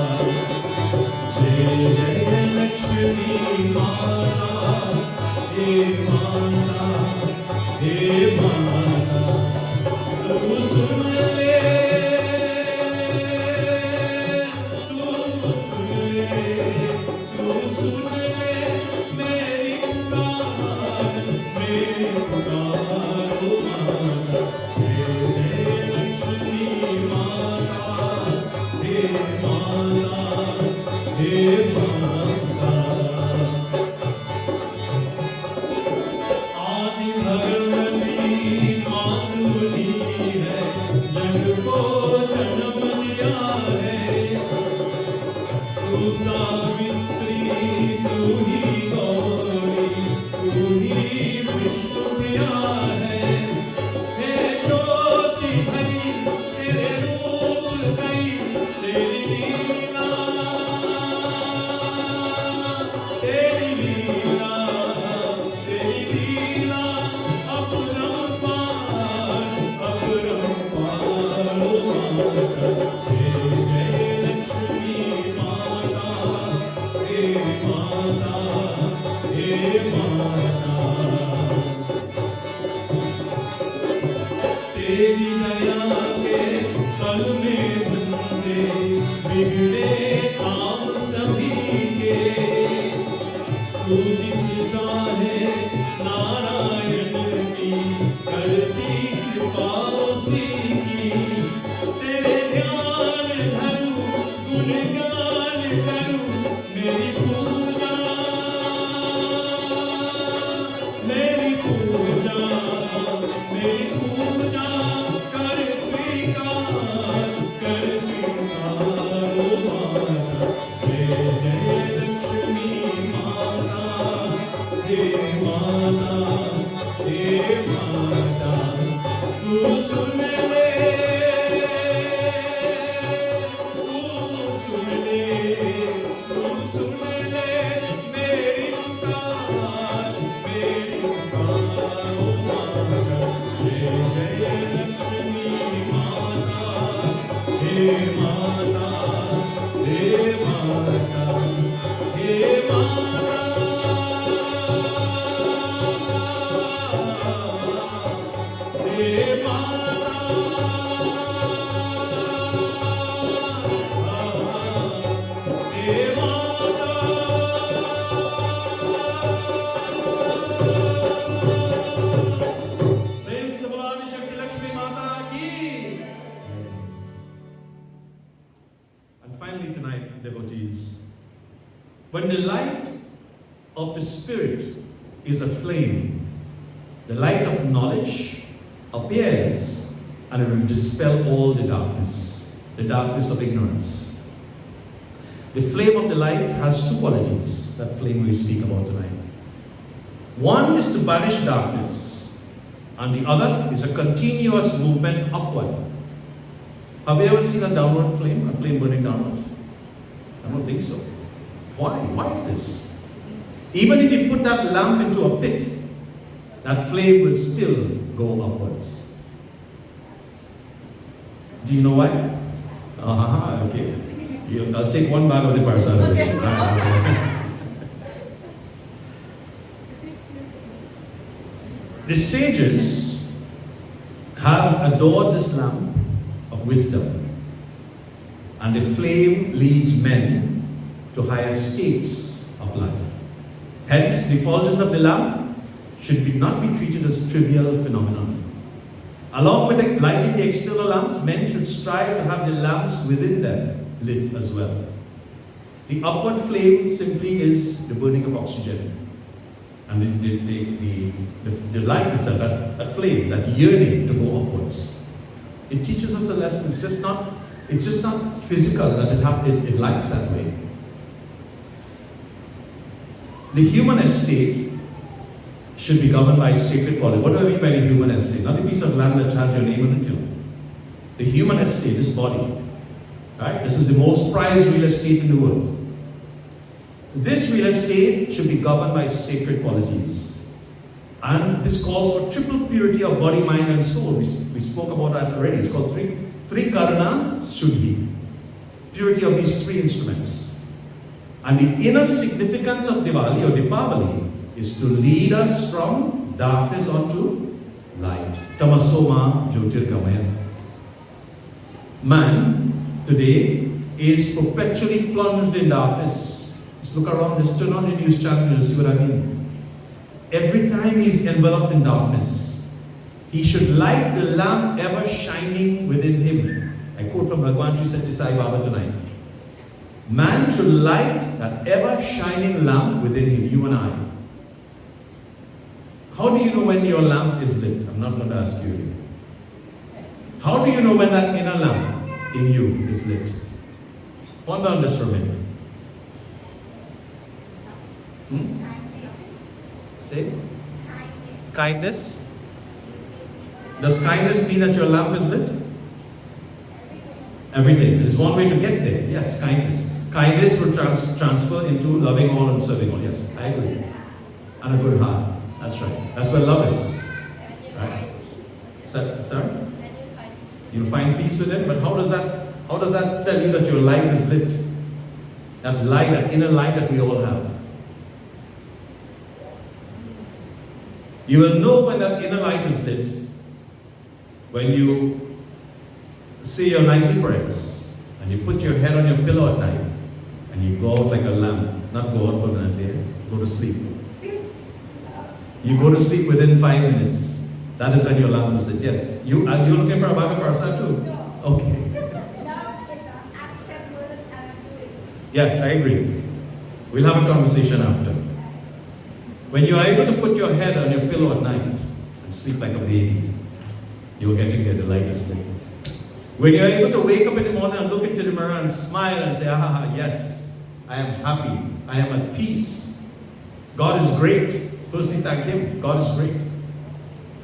Jaya Jaya Lakshmi Mata, Hey Mata, Hey Mata. Tu sun le, tu sun le, meri puकार, meri पुकार, ओ माता, हे लक्ष्मी माता, हे माता, हे माता। आदि भगवती मातुली है, जग को जन्म दिया है। तू सावित्री, तू ही गौरी, तू ही विष्णुप्रिया है। हे ज्योति भई, तेरे रूप कई, तेरी लीला, तेरी लीला, तेरी लीला अपरंपार, अपरंपार, ओ माता। हे जय लक्ष्मी माता, हे माता, हे माता। तेरी दया के फल में बंदे, बिगड़े काम सभी के। तू जिस चाहे नारायण की करती कृपा उसी की तेरे ध्यान धरूं गुणगान करूं मेरी पूजा मेरी पूजा मेरी पूजा कर स्वीकार ओ माता जय जय लक्ष्मी माता हे माता तू सुन ले तू सुन ले तू सुन ले मेरी पुकार ओ माता जय जय लक्ष्मी माता हे माता हे माता हे माता Finally tonight, devotees, when the light of the Spirit is a flame, the light of knowledge appears and it will dispel all the darkness of ignorance. The flame of the light has two qualities, that flame we speak about tonight. One is to banish darkness, and the other is a continuous movement upward. Have you ever seen a downward flame, a flame burning downwards? I don't think so. Why? Why is this? Even if you put that lamp into a pit, that flame will still go upwards. Do you know why? Okay. I'll take one bag of the Persad. Okay. The sages have adored this lamp of wisdom, and the flame leads men to higher states of life. Hence, the effulgence of the lamp should not be treated as a trivial phenomenon. Along with lighting the external lamps, men should strive to have the lamps within them lit as well. The upward flame simply is the burning of oxygen. And the light is that flame, that yearning to go upwards. It teaches us a lesson. It's just not physical that it lights that way. The human estate should be governed by sacred quality. What do I mean by the human estate? Not a piece of land that has your name on it. The human estate, this body. Right? This is the most prized real estate in the world. This real estate should be governed by sacred qualities. And this calls for triple purity of body, mind, and soul. We spoke about that already. It's called Trikarana Shuddhi. Purity of these three instruments. And the inner significance of Diwali or Deepavali is to lead us from darkness onto light. Tamasoma Jyotirgamaya. Man today is perpetually plunged in darkness. Just look around, just turn on the news channel and you'll see what I mean. Every time he's enveloped in darkness, he should light the lamp ever shining within him. I quote from Bhagwan Shri Satya Sai Baba tonight. Man should light that ever shining lamp within him, you and I. How do you know when your lamp is lit? I'm not going to ask you. How do you know when that inner lamp in you is lit? Ponder on this for a minute. Say? Kindness. Does kindness mean that your lamp is lit? Everything. There's one way to get there. Yes, kindness. Kindness will transfer into loving all and serving all. Yes, I agree. And a good heart. That's right. That's where love is. Right? Sorry? You'll find peace with it, but how does that tell you that your light is lit? That light, that inner light that we all have. You will know when that inner light is lit when you say your nightly prayers and you put your head on your pillow at night and you go out like a lamp, not go out permanently, go to sleep. You go to sleep within 5 minutes. That is when your alarm is set. Yes. You are you looking for a bag of Persad too? Okay. Yes, I agree. We'll have a conversation after. When you are able to put your head on your pillow at night and sleep like a baby, you're getting there the lightest thing. When you're able to wake up in the morning and look into the mirror and smile and say, ah, yes, I am happy, I am at peace. God is great. Firstly, thank Him. God is great.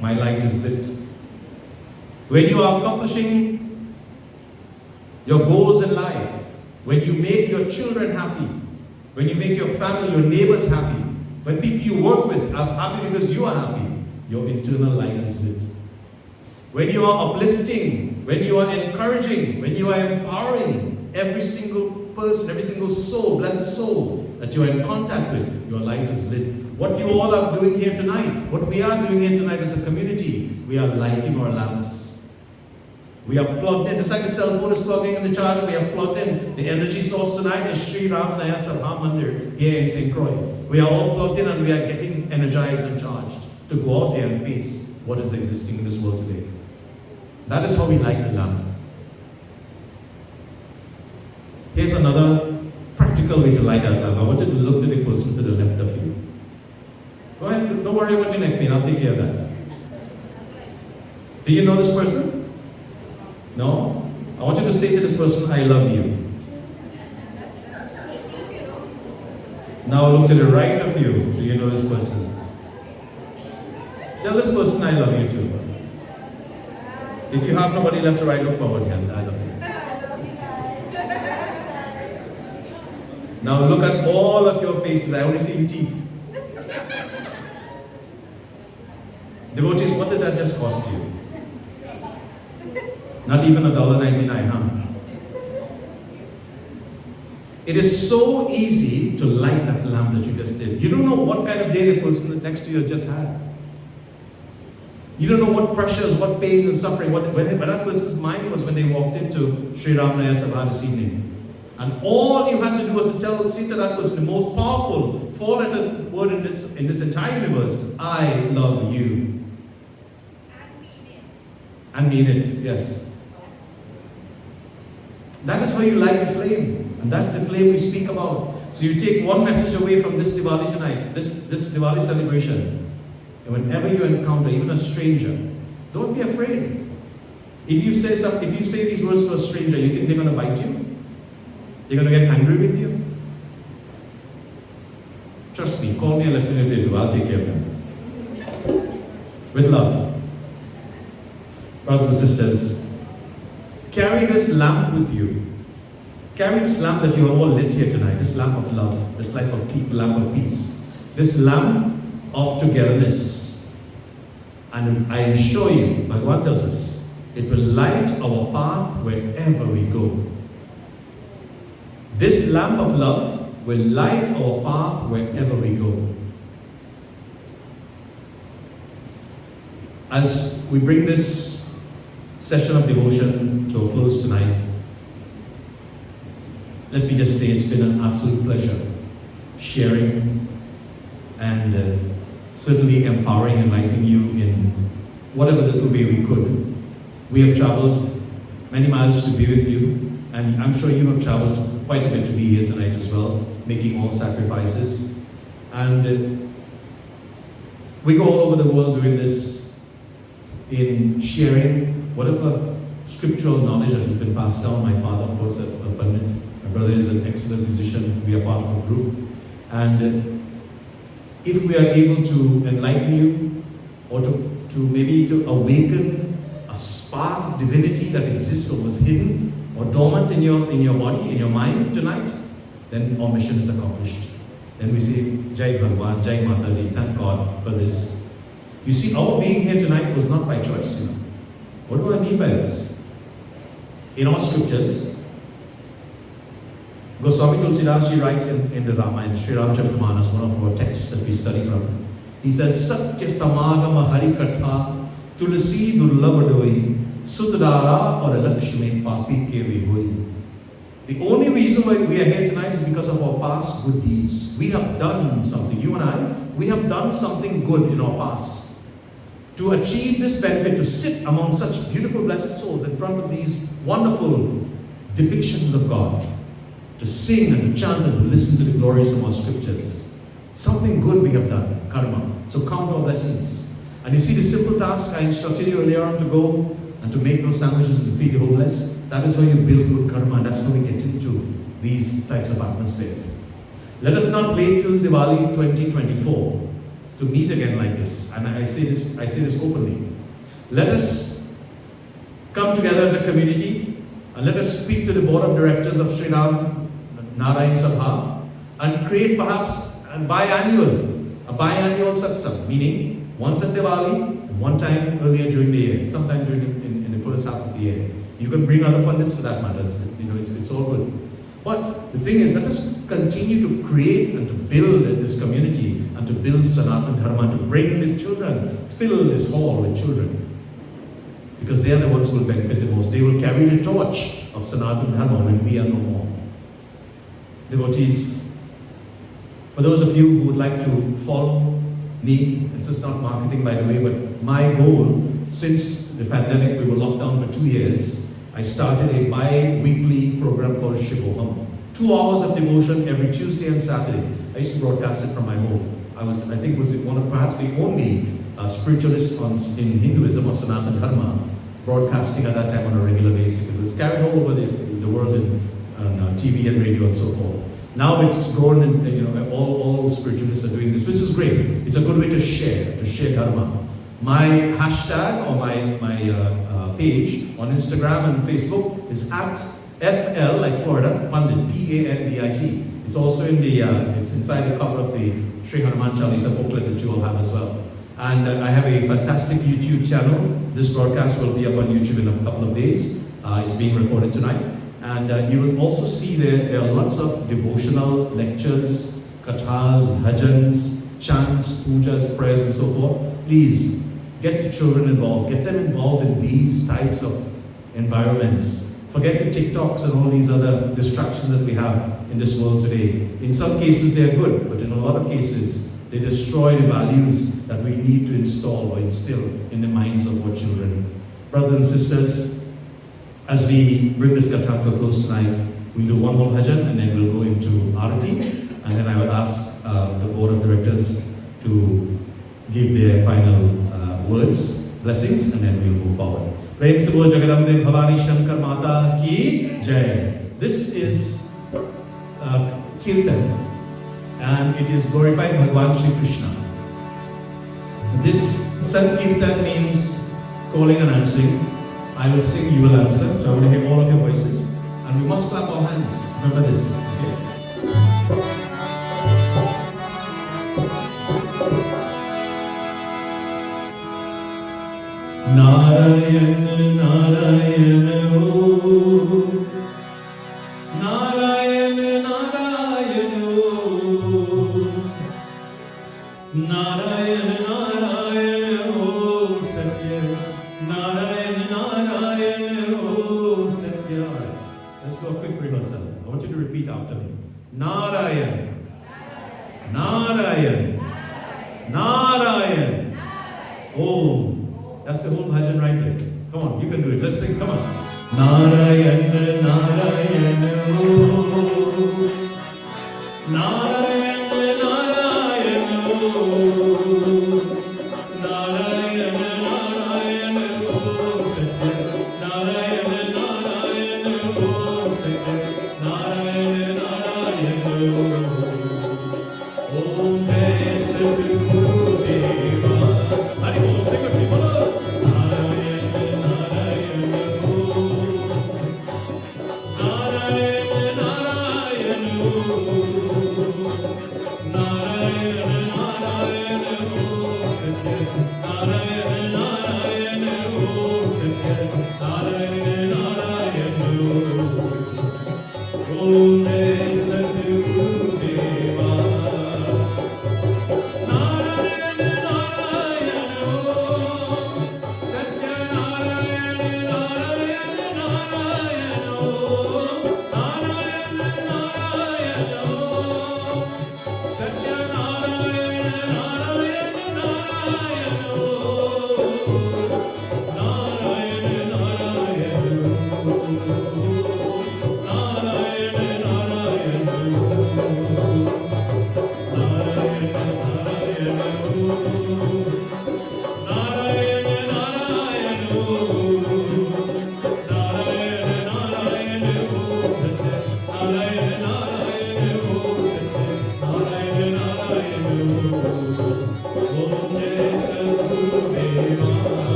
My light is lit. When you are accomplishing your goals in life, when you make your children happy, when you make your family, your neighbors happy, when people you work with are happy because you are happy, your internal light is lit. When you are uplifting, when you are encouraging, when you are empowering every single person, every single soul, blessed soul that you are in contact with, your light is lit. What you all are doing here tonight, what we are doing here tonight as a community, we are lighting our lamps. We are plugged in, just like the cell phone is plugging in the charger, we are plugged in. The energy source tonight is Shri, Rama, Naya, Sabha, Mandir, here in St. Croix. We are all plugged in and we are getting energized and charged to go out there and face what is existing in this world today. That is how we light the lamp. Here's another practical way to light that lamp. I want you to look to the person to the left of you. Go ahead, don't worry about your neck pain, I'll take care of that. Do you know this person? No? I want you to say to this person, I love you. Now look to the right of you. Do you know this person? Tell this person, I love you too. If you have nobody left to right, look forward here. I love you. Now look at all of your faces. I only see your teeth. Devotees, what did that just cost you? Not even $1.99, huh? It is so easy to light that lamp that you just did. You don't know what kind of day the person next to you has just had. You don't know what pressures, what pain and suffering, when that person's mind was when they walked into Shri Rama Naya Sabha this evening. And all you had to do was to say to that person the most powerful four-letter word in this entire universe, I love you. And mean it, yes. That is how you light the flame. And that's the flame we speak about. So you take one message away from this Diwali tonight, this Diwali celebration. And whenever you encounter even a stranger, don't be afraid. If you say these words to a stranger, you think they're going to bite you? They're going to get angry with you? Trust me, call me and let me know if they do. I'll take care of them. With love. Brothers and sisters, carry this lamp with you. Carry this lamp that you have all lit here tonight, this lamp of love, this lamp of peace, this lamp of togetherness. And I assure you, Bhagavan tells us, it will light our path wherever we go. This lamp of love will light our path wherever we go. As we bring this session of devotion to a close tonight, let me just say it's been an absolute pleasure sharing and certainly empowering and enlightening you in whatever little way we could. We have traveled many miles to be with you, and I'm sure you have traveled quite a bit to be here tonight as well, making all sacrifices. And we go all over the world doing this in sharing whatever scriptural knowledge that has been passed down. My father, of course, a pundit. My brother is an excellent musician. We are part of a group. And if we are able to enlighten you, or to awaken a spark of divinity that exists or was hidden or dormant in your body, in your mind tonight, then our mission is accomplished. Then we say, Jai Bhagwan, Jai Mata Di, thank God for this. You see, our being here tonight was not by choice. What do I mean by this? In our scriptures, Goswami Tulsidas writes in the Rama, in Sri Ramacharita, one of our texts that we study from. He says, Satya Samagama Hari Katha Tulsi Durlabadoi Sutadara or Lakshmi Papi Ke Vihoi. The only reason why we are here tonight is because of our past good deeds. We have done something, you and I, we have done something good in our past. To achieve this benefit, to sit among such beautiful blessed souls in front of these wonderful depictions of God, to sing and to chant and to listen to the glories of our scriptures. Something good we have done, karma. So count our blessings. And you see the simple task I instructed you earlier on to go and to make those sandwiches and to feed the homeless. That is how you build good karma, and that's how we get into these types of atmospheres. Let us not wait till Diwali 2024 to meet again like this. And I say this openly. Let us come together as a community and let us speak to the board of directors of Shri Narayan Sabha and create perhaps a biannual satsang, meaning once at Diwali, one time earlier during the year, sometime in the first half of the year. You can bring other pundits to that matter. It's all good. But the thing is, let us continue to create and to build this community and to build Sanatana Dharma, to bring these children, fill this hall with children. Because they are the ones who will benefit the most. They will carry the torch of Sanatana Dharma when we are no more. Devotees, for those of you who would like to follow me, it's just not marketing by the way, but my goal, since the pandemic, we were locked down for 2 years, I started a bi-weekly program called Shivoham. 2 hours of devotion every Tuesday and Saturday. I used to broadcast it from my home. I think was one of perhaps the only spiritualist in Hinduism or Sanatana Dharma broadcasting at that time on a regular basis. It was carried all over the world on TV and radio and so forth. Now it's grown, and all spiritualists are doing this, which is great. It's a good way to share Dharma. My hashtag or my page on Instagram and Facebook is @FL, like Florida, Pandit, Pandit. It's also it's inside the cover of the Shri Hanuman Chalisa booklet that you all have as well. And I have a fantastic YouTube channel. This broadcast will be up on YouTube in a couple of days. It's being recorded tonight. And you will also see there are lots of devotional lectures, kathas, bhajans, chants, pujas, prayers, and so forth. Please get the children involved. Get them involved in these types of environments. Forget the TikToks and all these other distractions that we have in this world today. In some cases they are good, but in a lot of cases they destroy the values that we need to install or instill in the minds of our children. Brothers and sisters, as we bring this katha to a close tonight, we'll do one more bhajan and then we'll go into Aarti, and then I will ask the board of directors to give their final words, blessings, and then we'll move forward. Prem se bol Jagadambe Bhavani Shankar Mata ki Jai. This is Kirtan, and it is glorifying Bhagwan Shri Krishna. This Sankirtan means calling and answering. I will sing, you will answer. So I want to hear all of your voices. And we must clap our hands. Remember this. Okay? Narayan, Narayan, oh. Narayan, Narayan, oh. Narayan, Narayan, oh. Satya. Narayan, Narayan, oh. Satya. Let's do a quick rehearsal. I want you to repeat after me. Narayan. Narayan. Narayan. Oh. That's the whole bhajan right there. Come on, you can do it. Let's sing. Come on. Narayan, Narayan, oh. Narayan, Narayan, oh. Narayan, Narayan, oh. Satya. Narayan, Narayan, oh. Satya. Narayan, Narayan, oh. Om Jai Sadguru Deva. Hari Bol, sing with me. Narayan,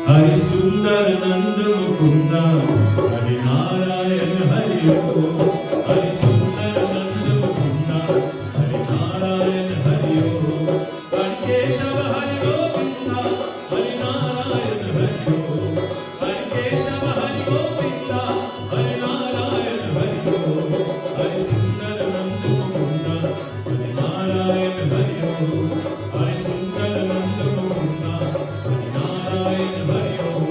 Hari Sundar Nanda Mukunda, Hari Narayan Hari Om. Hari Sundar Nanda Mukunda, Hari Narayan Hari Om. Hari Keshava Hari Govinda, Hari Narayan Hari Om. Hari Keshava Hari Govinda, Hari Narayan Hari Om. Hari Sundar Nanda Mukunda, Hari Narayan Hari Om. Hari Sundar Nanda Mukunda, Hari Narayan Hari Om.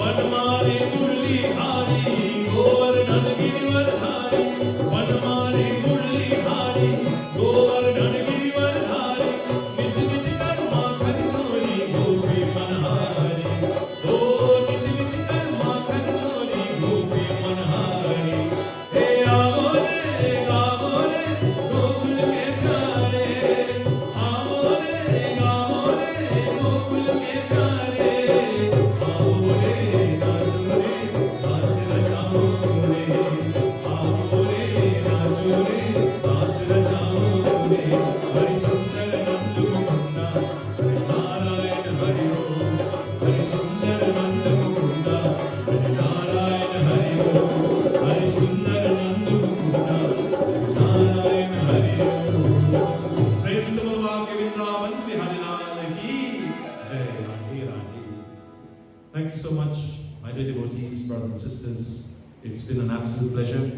Vanmali Murli Hari, Govardhan Girivardhari. Vanmali Murli Hari, Govardhan Girivardhari. Nit nit karma kari chori, gopi manhari. Oh, nit nit karma kari chori, gopi manhari. Hey aamole, gokul ke pyare. Aamole, gokul ke pyare. Aamole, najure, das rajao tune. Aamole, najure, das rajao tune. Hari Sundar Nanda Mukunda, Hari Narayan Hari Om. Hari Sundar Nanda Mukunda, Hari Narayan Hari Om. Hari Sundar Nanda Mukunda, Hari Narayan Hari Om. Prem se Baba ke Vrindavan Bihari Lal ki Jai. Radhe Radhe. Thank you so much, my dear devotees, brothers and sisters. It's been an absolute pleasure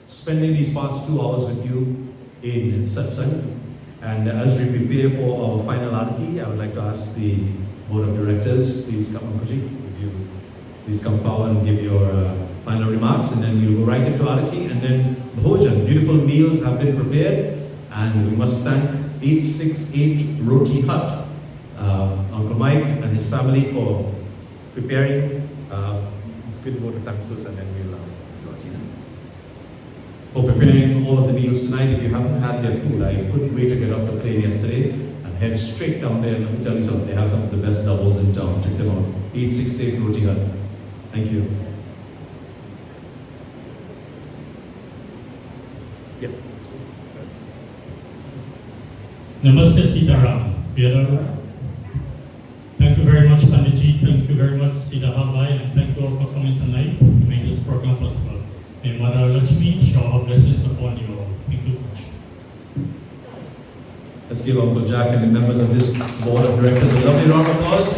spending these past 2 hours with you in Satsangh. And as we prepare for our final Aarti, I would like to ask the Board of Directors, please come, Ankuji, please come forward and give your final remarks, and then we'll go right into Aarti, and then bhojan, beautiful meals have been prepared, and we must thank 868 Roti Hut, Uncle Mike and his family for preparing. It's good to go to thanks first, and then we'll do Aarti. For preparing all of the meals tonight. If you haven't had their food, I couldn't wait to get off the plane yesterday and head straight down there. And let me tell you something, they have some of the best doubles in town. Check them out. 868 Roti Hut. Thank you. Yeah. Namaste Sitaram. Thank you very much, Panditji. Thank you very much, Sita Habai, and thank you all for coming tonight to make this program possible. May Mahalakshmi shower her blessings upon you all. Thank you much. Let's give Uncle Jack and the members of this board of directors a lovely round of applause.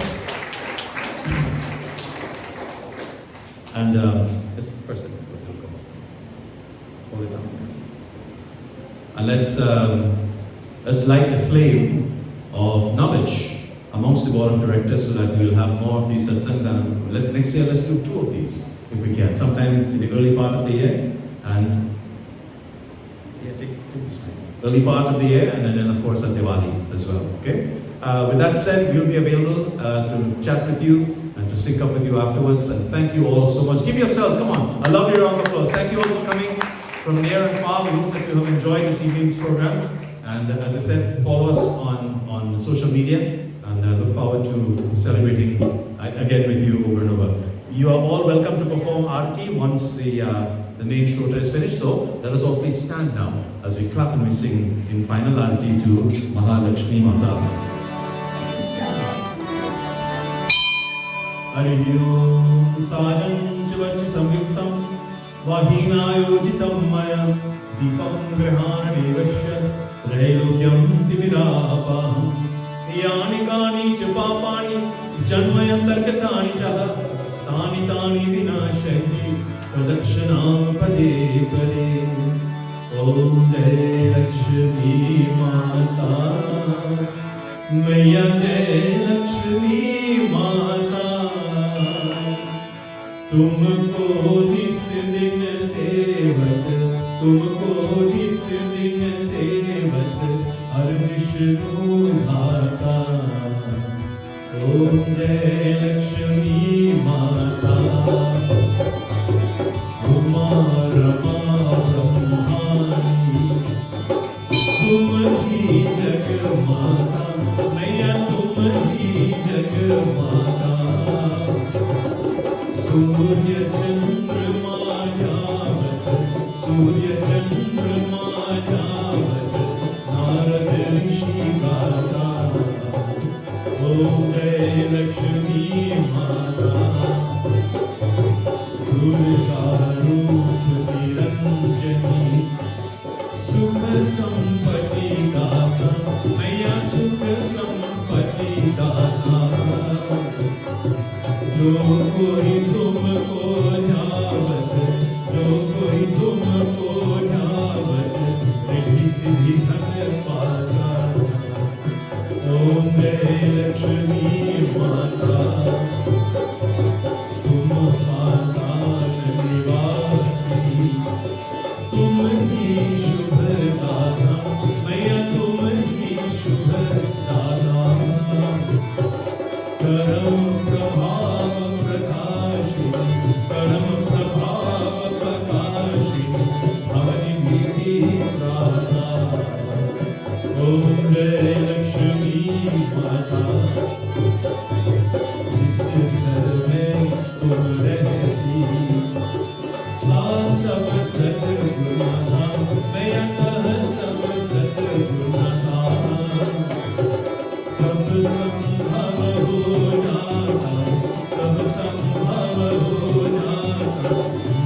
And this person will come up. Hold it down. And let's light the flame of knowledge amongst the board of directors so that we'll have more of these satsangs. And next year, let's do 2 of these if we can, sometime in the early part of the year, and early part of the year, and then of course at Diwali as well. Okay. With that said, we'll be available to chat with you and to sync up with you afterwards. And thank you all so much. Give yourselves, come on, a lovely round of applause. Thank you all for coming from near and far. We hope that you have enjoyed this evening's program. And as I said, follow us on social media, and look forward to celebrating again with you over and over. You are all welcome to perform Aarti once the main shota is finished. So let us all please stand now as we clap and we sing in final Aarti to Mahalakshmi Mata. Arihyo Sajan Chivachi Samyuktam Vahinayojitam Maya Deepam Grihana Devasya Trailokyam Timirapaham Yani Kani Chapapani Janmayantarkatani Chaha Tani Tani Vinashayati Pradakshanam Pade Pade Om Jai Lakshmi Mata Maya Jai Lakshmi Mata Tumko nis din sevat Tumko nis din sevat Har Vishnu Dhata Om Jai Lakshmi Mata Uma Rama Brahmani Tum hi Jagmata Maya tum hi Jagmata Surya Chandra Javat Surya Chandra Javat Narad Rishi Gata Om जय लक्ष्मी माता दुर्गा रूप निरंजनी सुख संपत्ति दाता मैया सुख संपत्ति दाता जो कोई तुमको ध्यावत जो कोई तुमको ध्यावत रिद्धि सिद्धि धन पाता ओम जय लक्ष्मी माता तुम पाताल निवासी तुम ही शुभ दाता मैया तुम ही शुभ दाता करम प्रभाव प्रकाशिनी करम प्रभाव प्रकाशिनी भवनि भीति प्राता ओम जय लक्ष्मी माता जिस घर में तुम रहती सब सद्गुण मैया सब सद्गुण सब संभव हो जाता सब संभव हो जाता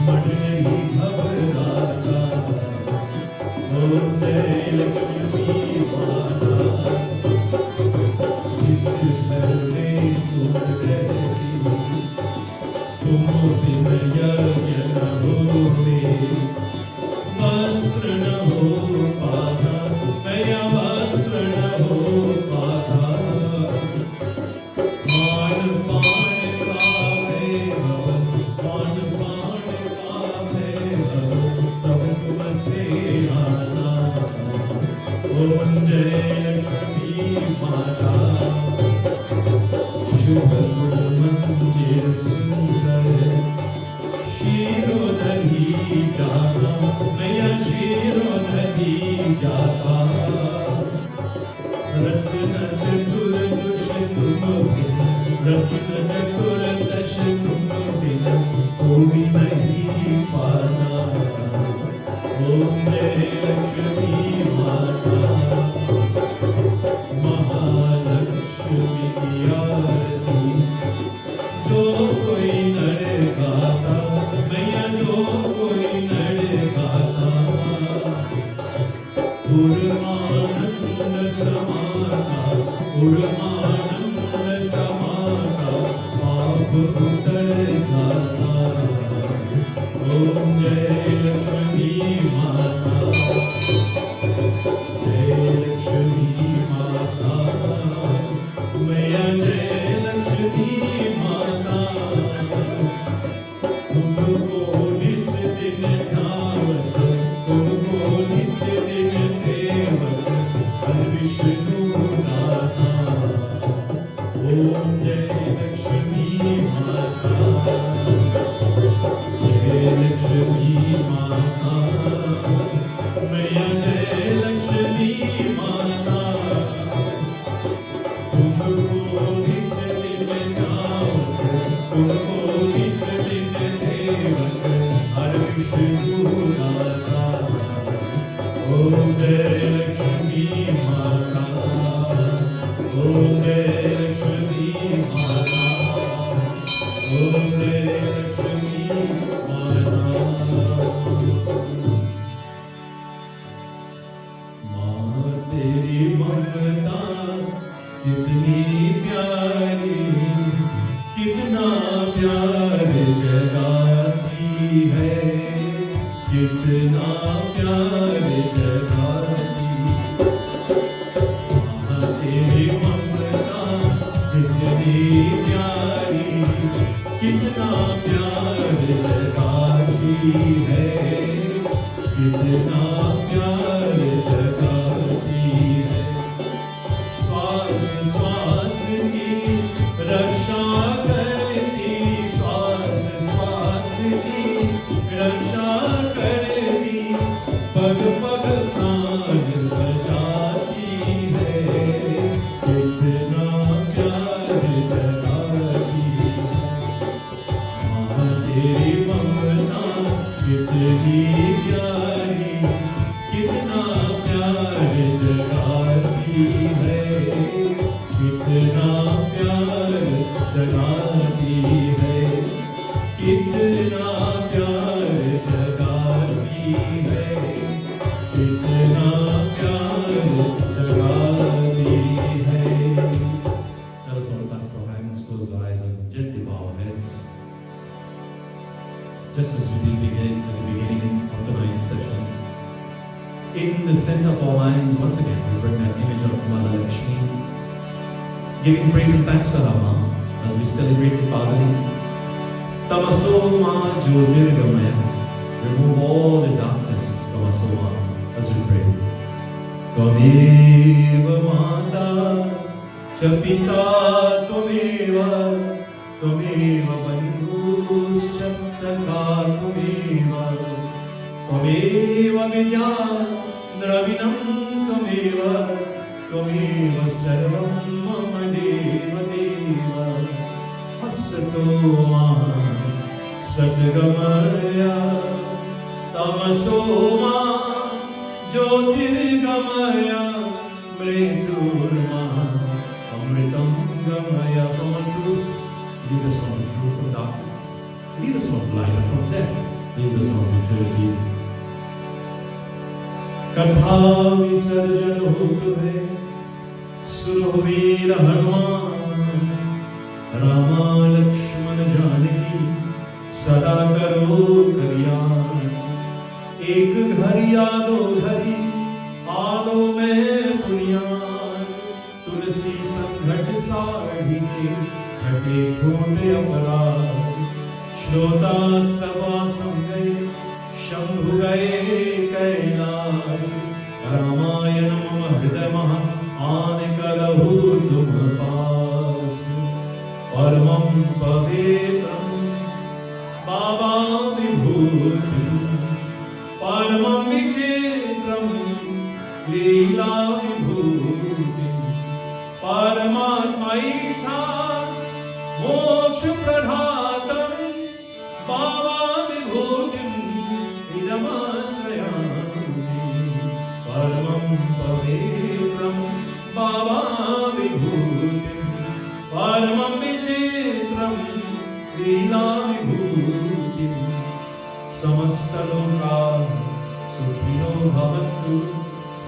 मन नहीं घबराता ओम जय लक्ष्मी माता जिस घर में तुम रहती तुम बिन यज्ञ न होवे वस्त्र न हो पाता मैया वस्त्र न हो पाता मान पान का भैरव मान पान का भैरव सब तुम से आना ओम जय लक्ष्मी माता शुभ मंदिर सुंदर शीरोधि जाता मैया शीरोधि जाता रत्न चतुर दुष तुम बिन रत्न चतुर दश तुम बिन कोई नहीं पाना ओम जय लक्ष्मी माता महालक्ष्मी की आरती जो कोई नर गाता मैया जो कोई नर गाता उर्मानंद समाता उर्मानंद समाता पाप उतर जाता ओम जय लक्ष्मी माता जय लक्ष्मी माता मैया जय लक्ष्मी माता तुमको निस दिन ध्यावत तुमको निस दिन सेवत हर विष्णु दाता ओम जय लक्ष्मी माता जय लक्ष्मी माता मैया जय लक्ष्मी माता तुमको निस दिन ध्यावत तुमको निस दिन सेवक हर विष्णु दाता ओम जय लक्ष्मी माता ओम जय लक्ष्मी माता ओम जय लक्ष्मी माता माँ तेरी ममता कितनी प्यारी कितना प्यार जगाती है कितना प्यार जगाती माँ तेरी ममता कितनी प्यारी कितना प्यार जगाती है कितना प्यार जगाती है श्वास श्वास की रक्षा करती श्वास श्वास की रक्षा करती पग पग प्राण बचाती है कितना प्यार जगाती है माँ तेरी ममता कितनी प्यारी कितना प्यार जगाती है कितना प्यार just as we did begin at the beginning of tonight's session. In the center of our minds, once again, we bring that image of Mahalakshmi, giving praise and thanks to Rama as we celebrate Diwali. Tamasoma Jyotirgamaya, remove all the darkness, Tamasoma, as we pray. Tvameva Mata, Chapita Tvameva, Tvameva Bandhuscha Saka Tvameva, Tvameva Vidya Dravinam Tvameva, Tvameva Sarvam Mama Deva Deva, Hasato Ma Satgamaya, Tamaso Ma Jyotirgamaya, Mriturma Amritam Gamaya. From untruth, lead us on to truth, from darkness lead us on to light, and from death lead us on to eternity. Katha Visarjan Hotve Suravira Hanuman, Rama Lakshman Janaki Sada Karo Kalyan. एक घर या दो घरी आलो में पुनियान, तुलसी संघट साढ़ी के हटे खोटे अपराध। श्रोता सभा सम गए शंभु गए कैलाश, रामायण मम हृदय महा आन करहु तुम पास। परमं पवित्रं बाबा विभूति, परमं विचित्रं लीला विभूति, परमात्मैष्ठां मोक्ष प्रदातं बाबा विभूतिं इदमाश्रयामि। परमं पवित्रं बाबा विभूतिं, परमं विचित्रं लीला विभूतिं। समस्त लोका सुखिनो भवन्तु,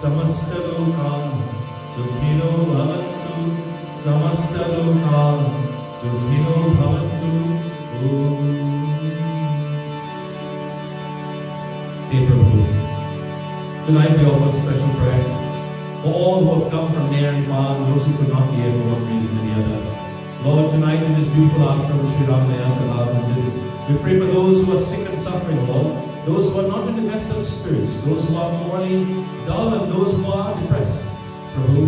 समस्त लोका सुखिनो भवन्तु, समस्त लोका सुखिनो भवन्तु। Dear Prabhu, tonight we offer special prayer for all who have come from near and far, and those who could not be here for one reason or the other. Lord, tonight in this beautiful ashram of Shri, Naya, Sabha, Mandir, we pray for those who are sick and suffering, Lord, those who are not in the best of spirits, those who are morally dull, and those who are depressed. Prabhu,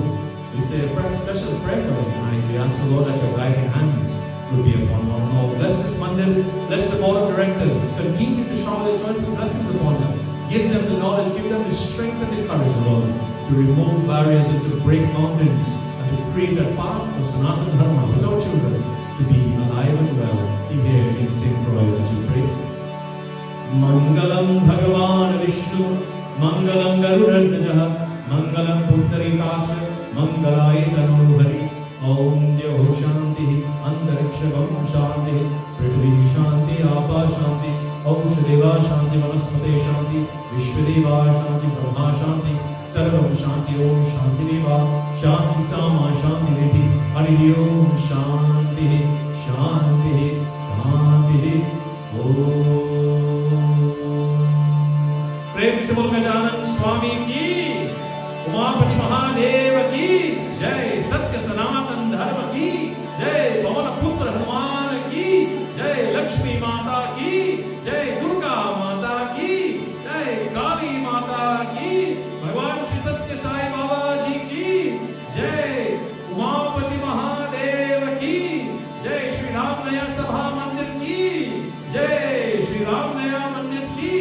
we say a special prayer for them tonight. We ask, Lord, that your guiding hands will be upon one and all. Bless this Mandir, bless the board of directors, continue to shower your joys and blessings upon them. Give them the knowledge, give them the strength and the courage, Lord, to remove barriers and to break mountains and to create a path for Sanatana Dharma with our children to be alive and well here in St. Croix as we pray. Mangalam Bhagavan Vishnu, Mangalam Garudadvaja, Mangalam Pundarikaksha, Mangalaye Tanuhari. Om Devo Shanti, Antarikshagam Shanti, Prithvi Shanti, Apa Shanti, Aushadeva Shanti, Vanaspate Shanti, Vishwadeva Shanti, Brahma Shanti, Sarvam Shanti, Om Shanti Deva, Shanti Sama, Shanti Nidhi, Hari Om Shanti, Shanti, Shanti, Om. प्रेम से बोल गजानन स्वामी की, उमापति महादेव की जय, सत्य सनातन धर्म की जय, पवन पुत्र हनुमान की जय, लक्ष्मी माता की जय, दुर्गा माता की जय, काली माता की, भगवान श्री सत्य साई बाबा जी की जय, उमापति महादेव की जय, श्री राम नया सभा मंदिर की जय, श्री राम नया मंदिर की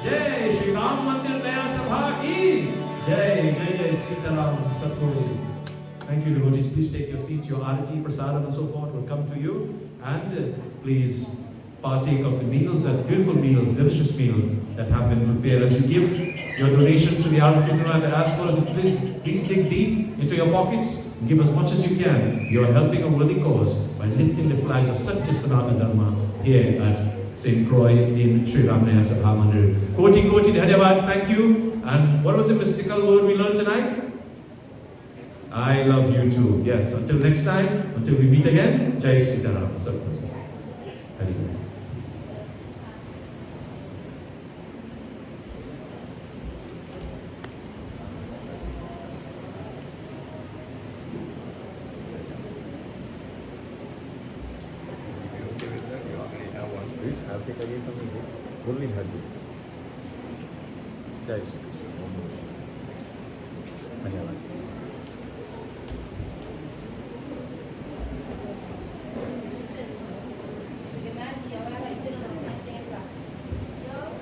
जय, श्री राम मंदिर नया सभा की जय। जय जय सीताराम सतगुरु। Thank you, devotees. Please take your seats. Your Aarti, Persad, and so forth will come to you. And please partake of the meals, and beautiful meals, delicious meals that have been prepared. As you give your donations to the Aarti tonight, I ask all of you, please dig deep into your pockets and give as much as you can. You are helping a worthy cause by lifting the flags of Satya Sanatana Dharma here at St. Croix in Shri Naya Sabha Mandir. Koti Koti Dhanyavad, thank you. And what was the mystical word we learned tonight? I love you too. Yes, until next time, until we meet again, Jai Sitaram. Hari. आरती का ये समय है भूल नहीं भाजी जय श्री कृष्ण धन्यवाद